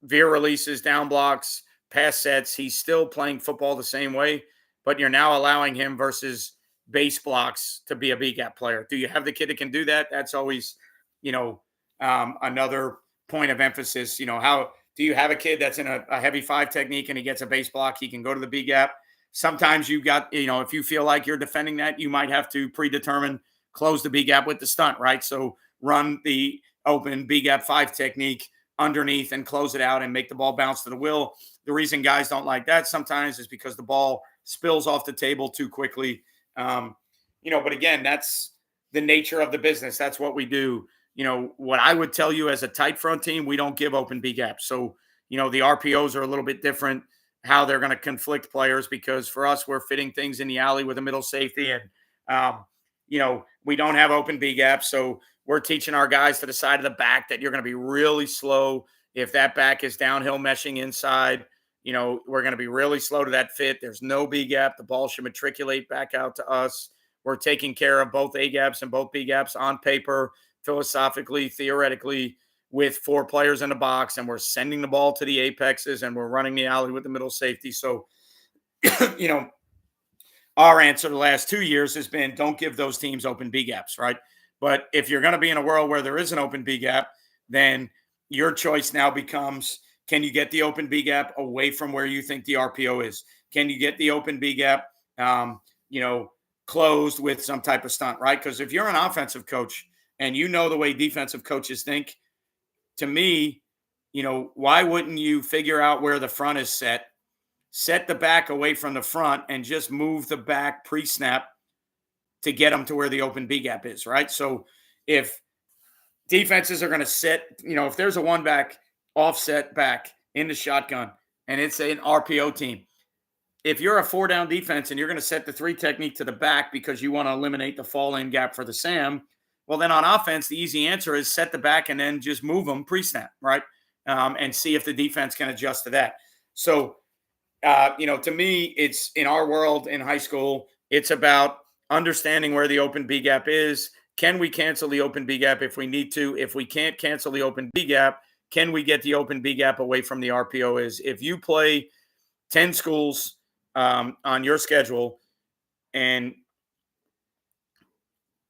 veer releases, down blocks, pass sets. He's still playing football the same way, but you're now allowing him versus base blocks to be a B gap player. Do you have the kid that can do that? That's always, you know, another point of emphasis. You know, how do you have a kid that's in a heavy five technique and he gets a base block? He can go to the B gap. Sometimes you got, you know, if you feel like you're defending that, you might have to predetermine close the B gap with the stunt, right? So run the open B gap five technique underneath and close it out and make the ball bounce to the will. The reason guys don't like that sometimes is because the ball spills off the table too quickly. You know, but again, that's the nature of the business. That's what we do. You know, what I would tell you as a tight front team, we don't give open B gaps. So, you know, the RPOs are a little bit different how they're going to conflict players because for us, we're fitting things in the alley with a middle safety. And, you know, we don't have open B gaps. So we're teaching our guys to the side of the back that you're going to be really slow. If that back is downhill meshing inside, you know, we're going to be really slow to that fit. There's no B gap. The ball should matriculate back out to us. We're taking care of both A gaps and both B gaps on paper, philosophically, theoretically, with four players in the box, and we're sending the ball to the apexes and we're running the alley with the middle safety. So, you know, our answer the last 2 years has been don't give those teams open B gaps, right? But if you're going to be in a world where there is an open B gap, then your choice now becomes can you get the open B gap away from where you think the RPO is? Can you get the open B gap, you know, closed with some type of stunt, right? Because if you're an offensive coach and you know the way defensive coaches think, to me, you know, why wouldn't you figure out where the front is set the back away from the front, and just move the back pre-snap to get them to where the open B gap is, right? So if defenses are going to set, you know, if there's a one back offset back in the shotgun and it's an RPO team, if you're a four down defense and you're going to set the three technique to the back because you want to eliminate the fall in gap for the Sam, well, then on offense, the easy answer is set the back and then just move them pre-snap, right? And see if the defense can adjust to that. So, you know, to me, it's in our world in high school, it's about understanding where the open B gap is. Can we cancel the open B gap if we need to? If we can't cancel the open B gap, can we get the open B gap away from the RPO is? If you play 10 schools on your schedule and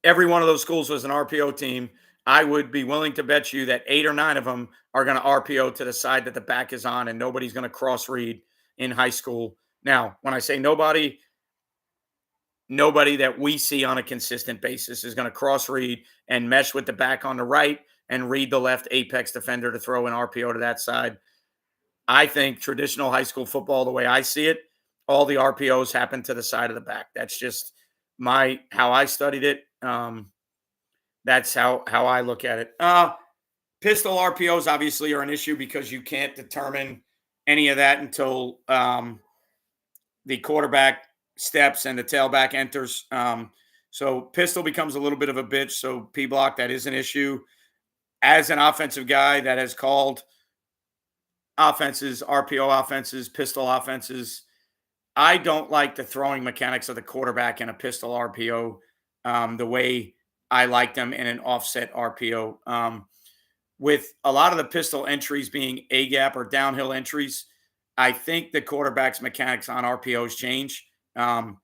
every one of those schools was an RPO team, I would be willing to bet you that 8 or 9 of them are going to RPO to the side that the back is on, and nobody's going to cross read in high school. Now, when I say nobody that we see on a consistent basis is going to cross read and mesh with the back on the right and read the left apex defender to throw an RPO to that side. I think traditional high school football, the way I see it, all the RPOs happen to the side of the back. That's just how I studied it. That's how I look at it. Pistol RPOs obviously are an issue because you can't determine any of that until the quarterback steps and the tailback enters. So pistol becomes a little bit of a bitch. So P block, that is an issue. As an offensive guy that has called offenses, RPO offenses, pistol offenses, I don't like the throwing mechanics of the quarterback in a pistol RPO the way I like them in an offset RPO. With a lot of the pistol entries being A gap or downhill entries, I think the quarterback's mechanics on RPOs change. And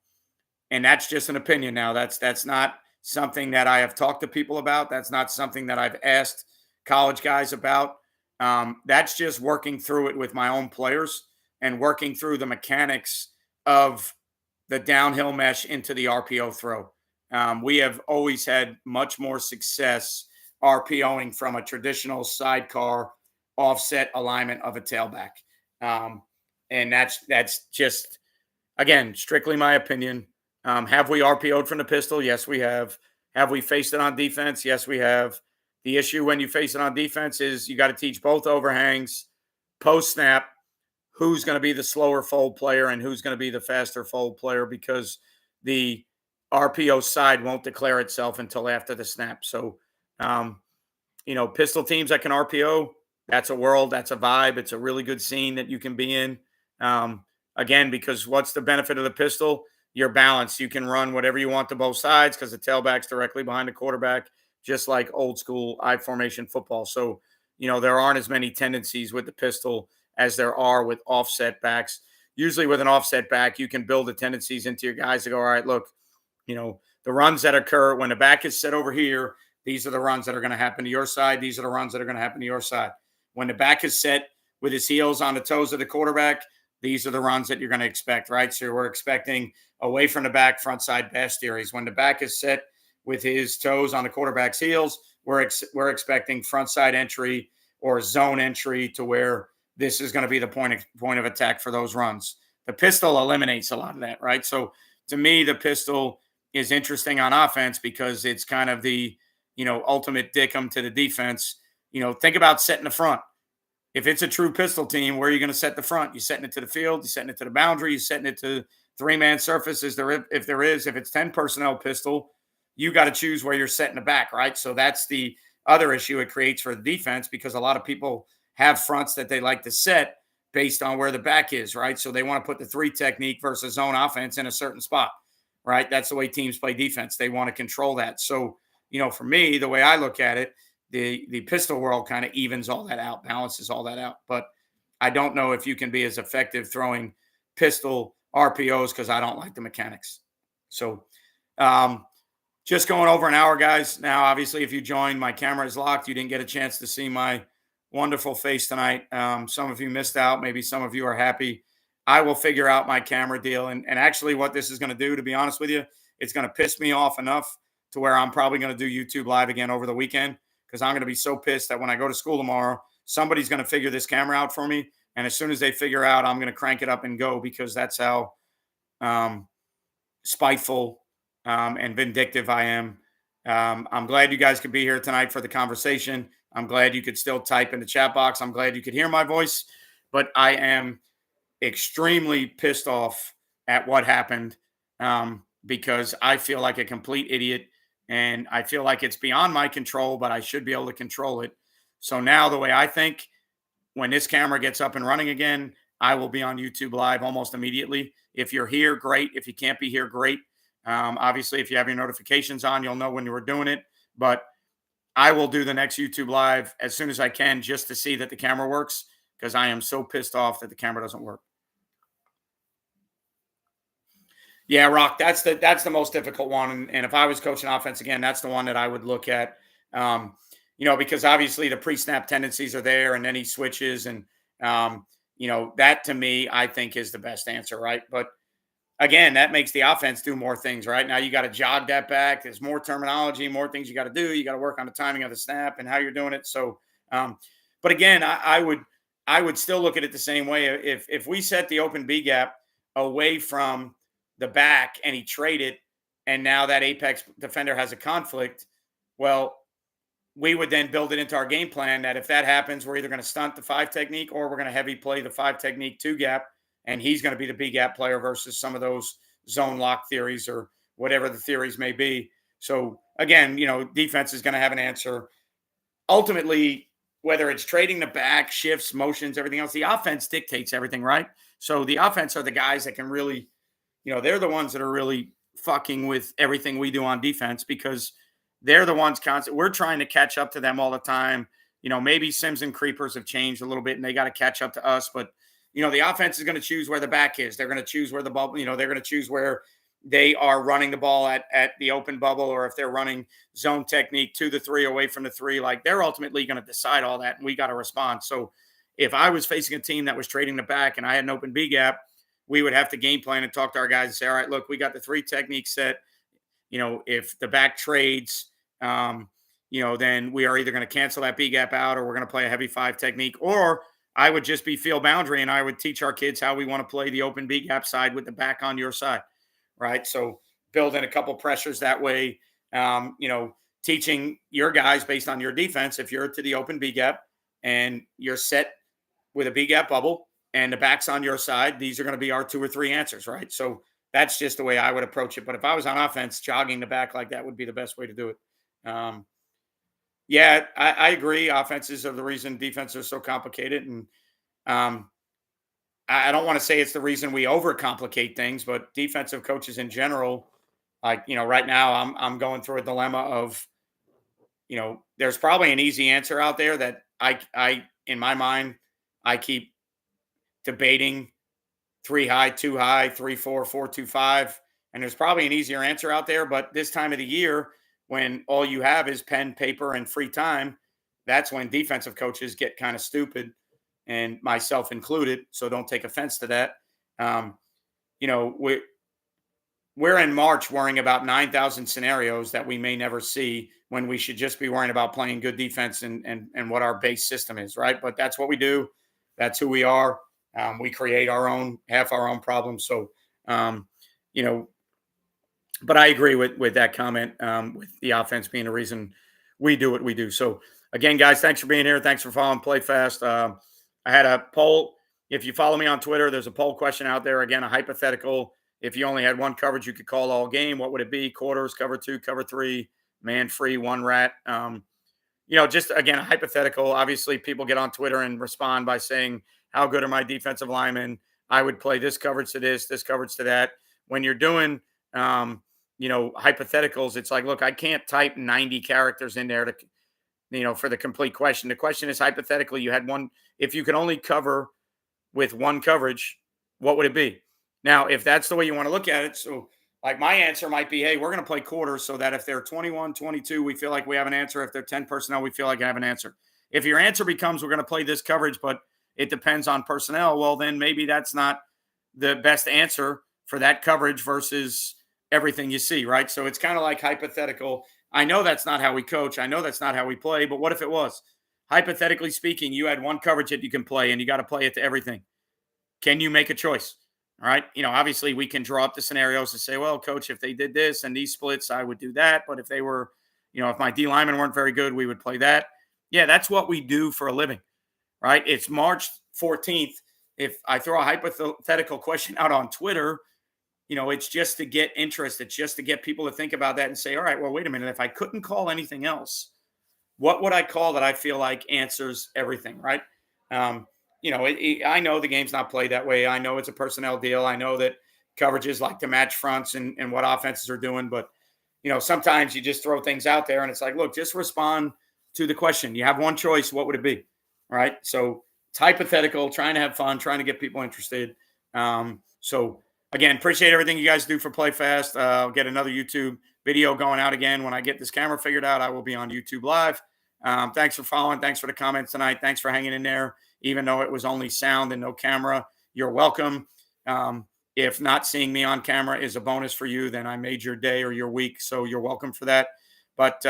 that's just an opinion now. That's not something that I have talked to people about. That's not something that I've asked college guys about. That's just working through it with my own players and working through the mechanics of the downhill mesh into the RPO throw. We have always had much more success RPOing from a traditional sidecar offset alignment of a tailback. And that's just, again, strictly my opinion. Have we RPO'd from the pistol? Yes, we have. Have we faced it on defense? Yes, we have. The issue when you face it on defense is you got to teach both overhangs, post snap, who's going to be the slower fold player and who's going to be the faster fold player because the RPO side won't declare itself until after the snap. So, you know, pistol teams that can RPO, that's a world, that's a vibe. It's a really good scene that you can be in. Again, because what's the benefit of the pistol? you're balanced. You can run whatever you want to both sides because the tailback's directly behind the quarterback, just like old school I formation football. So, there aren't as many tendencies with the pistol as there are with offset backs. Usually with an offset back, you can build the tendencies into your guys to go, all right, look, the runs that occur when the back is set over here, these are the runs that are going to happen to your side. These are the runs that are going to happen to your side. When the back is set with his heels on the toes of the quarterback, these are the runs that you're going to expect, right? So we're expecting away from the back, front side bash theories. When the back is set with his toes on the quarterback's heels, we're expecting front side entry or zone entry to where this is going to be the point of attack for those runs. The pistol eliminates a lot of that, right? So to me, the pistol is interesting on offense because it's kind of the, ultimate dickum to the defense. Think about setting the front. If it's a true pistol team, where are you going to set the front? You're setting it to the field, you're setting it to the boundary, you're setting it to three-man surface. If it's 10 personnel pistol, you got to choose where you're setting the back, right? So that's the other issue it creates for the defense because a lot of people have fronts that they like to set based on where the back is, right? So they want to put the three technique versus zone offense in a certain spot, right? That's the way teams play defense. They want to control that. So, for me, the way I look at it, the pistol world kind of evens all that out, balances all that out. But I don't know if you can be as effective throwing pistol RPOs because I don't like the mechanics. So just going over an hour, guys. Now, obviously, if you joined, my camera is locked. You didn't get a chance to see my wonderful face tonight. Some of you missed out. Maybe some of you are happy. I will figure out my camera deal. And actually what this is going to do, to be honest with you, it's going to piss me off enough to where I'm probably going to do YouTube live again over the weekend because I'm going to be so pissed that when I go to school tomorrow, somebody's going to figure this camera out for me. And as soon as they figure out, I'm going to crank it up and go because that's how spiteful and vindictive I am. I'm glad you guys could be here tonight for the conversation. I'm glad you could still type in the chat box. I'm glad you could hear my voice, but I am extremely pissed off at what happened because I feel like a complete idiot and I feel like it's beyond my control, but I should be able to control it. So now the way I think, when this camera gets up and running again, I will be on YouTube live almost immediately. If you're here, great. If you can't be here, great. Obviously, if you have your notifications on, you'll know when you were doing it. But I will do the next YouTube live as soon as I can just to see that the camera works because I am so pissed off that the camera doesn't work. Yeah, Rock, that's the most difficult one. And if I was coaching offense again, that's the one that I would look at. Because obviously the pre-snap tendencies are there, and then he switches, and that to me I think is the best answer, right? But again, that makes the offense do more things, right? Now you got to jog that back. There's more terminology, more things you got to do. You got to work on the timing of the snap and how you're doing it. So, but again, I would still look at it the same way. If we set the open B gap away from the back and he traded, and now that apex defender has a conflict, well, we would then build it into our game plan that if that happens, we're either going to stunt the 5 technique or we're going to heavy play the 5 technique 2 gap. And he's going to be the B gap player versus some of those zone lock theories or whatever the theories may be. So again, defense is going to have an answer. Ultimately, whether it's trading the back, shifts, motions, everything else, the offense dictates everything, right? So the offense are the guys that can really, they're the ones that are really fucking with everything we do on defense because they're the ones we're trying to catch up to them all the time. Maybe Sims and creepers have changed a little bit and they got to catch up to us, but the offense is going to choose where the back is. They're going to choose where the bubble, they're going to choose where they are running the ball at the open bubble, or if they're running zone technique to the 3 away from the 3, like they're ultimately going to decide all that. And we got to respond. So if I was facing a team that was trading the back and I had an open B gap, we would have to game plan and talk to our guys and say, all right, look, we got the 3 technique set. If the back trades, then we are either going to cancel that B gap out or we're going to play a heavy 5 technique, or I would just be field boundary and I would teach our kids how we want to play the open B gap side with the back on your side. Right. So build in a couple pressures that way, teaching your guys based on your defense. If you're to the open B gap and you're set with a B gap bubble and the back's on your side, these are going to be our 2 or 3 answers. Right. So that's just the way I would approach it. But if I was on offense, jogging the back like that would be the best way to do it. Yeah, I agree. Offenses are the reason defenses are so complicated. And I don't want to say it's the reason we overcomplicate things, but defensive coaches in general, like, right now I'm going through a dilemma of, there's probably an easy answer out there that I in my mind, I keep debating: three high, two high, 3-4, 4-2-5. And there's probably an easier answer out there. But this time of the year, when all you have is pen, paper, and free time, that's when defensive coaches get kind of stupid, and myself included. So don't take offense to that. Um, you know, we're in March worrying about 9,000 scenarios that we may never see, when we should just be worrying about playing good defense and what our base system is, right? But that's what we do. That's who we are. We create half our own problems. So, um, you know, but I agree with that comment, with the offense being the reason we do what we do. So again, guys, thanks for being here. Thanks for following Play Fast. I had a poll. If you follow me on Twitter, there's a poll question out there. Again, a hypothetical. If you only had one coverage you could call all game, what would it be? Quarters, cover 2, cover 3, man free, one rat. Just again, a hypothetical. Obviously, people get on Twitter and respond by saying, how good are my defensive linemen? I would play this coverage to this coverage to that. When you're doing, hypotheticals, it's like, look, I can't type 90 characters in there for the complete question. The question is, hypothetically, you had one. If you could only cover with one coverage, what would it be? Now, if that's the way you want to look at it, so like my answer might be, hey, we're going to play quarters so that if they're 21, 22, we feel like we have an answer. If they're 10 personnel, we feel like we have an answer. If your answer becomes, we're going to play this coverage, but it depends on personnel, well, then maybe that's not the best answer for that coverage versus everything you see, right? So it's kind of like hypothetical. I know that's not how we coach. I know that's not how we play, but what if it was? Hypothetically speaking, you had one coverage that you can play and you got to play it to everything. Can you make a choice? All right. Obviously we can draw up the scenarios and say, well, coach, if they did this and these splits, I would do that. But if they were, if my D linemen weren't very good, we would play that. Yeah, that's what we do for a living, right? It's March 14th. If I throw a hypothetical question out on Twitter, it's just to get interest. It's just to get people to think about that and say, all right, well, wait a minute. If I couldn't call anything else, what would I call that I feel like answers everything, right? I know the game's not played that way. I know it's a personnel deal. I know that coverages like to match fronts and what offenses are doing. But, sometimes you just throw things out there and it's like, look, just respond to the question. You have one choice. What would it be? Right. So it's hypothetical, trying to have fun, trying to get people interested. So again, appreciate everything you guys do for Play Fast. I'll get another YouTube video going out again. When I get this camera figured out, I will be on YouTube Live. Thanks for following. Thanks for the comments tonight. Thanks for hanging in there. Even though it was only sound and no camera, you're welcome. If not seeing me on camera is a bonus for you, then I made your day or your week. So you're welcome for that. But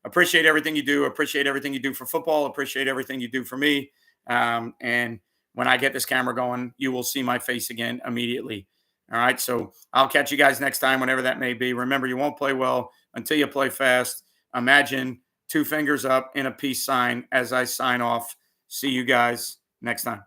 appreciate everything you do. Appreciate everything you do for football. Appreciate everything you do for me. And when I get this camera going, you will see my face again immediately. All right. So I'll catch you guys next time, whenever that may be. Remember, you won't play well until you play fast. Imagine 2 fingers up in a peace sign as I sign off. See you guys next time.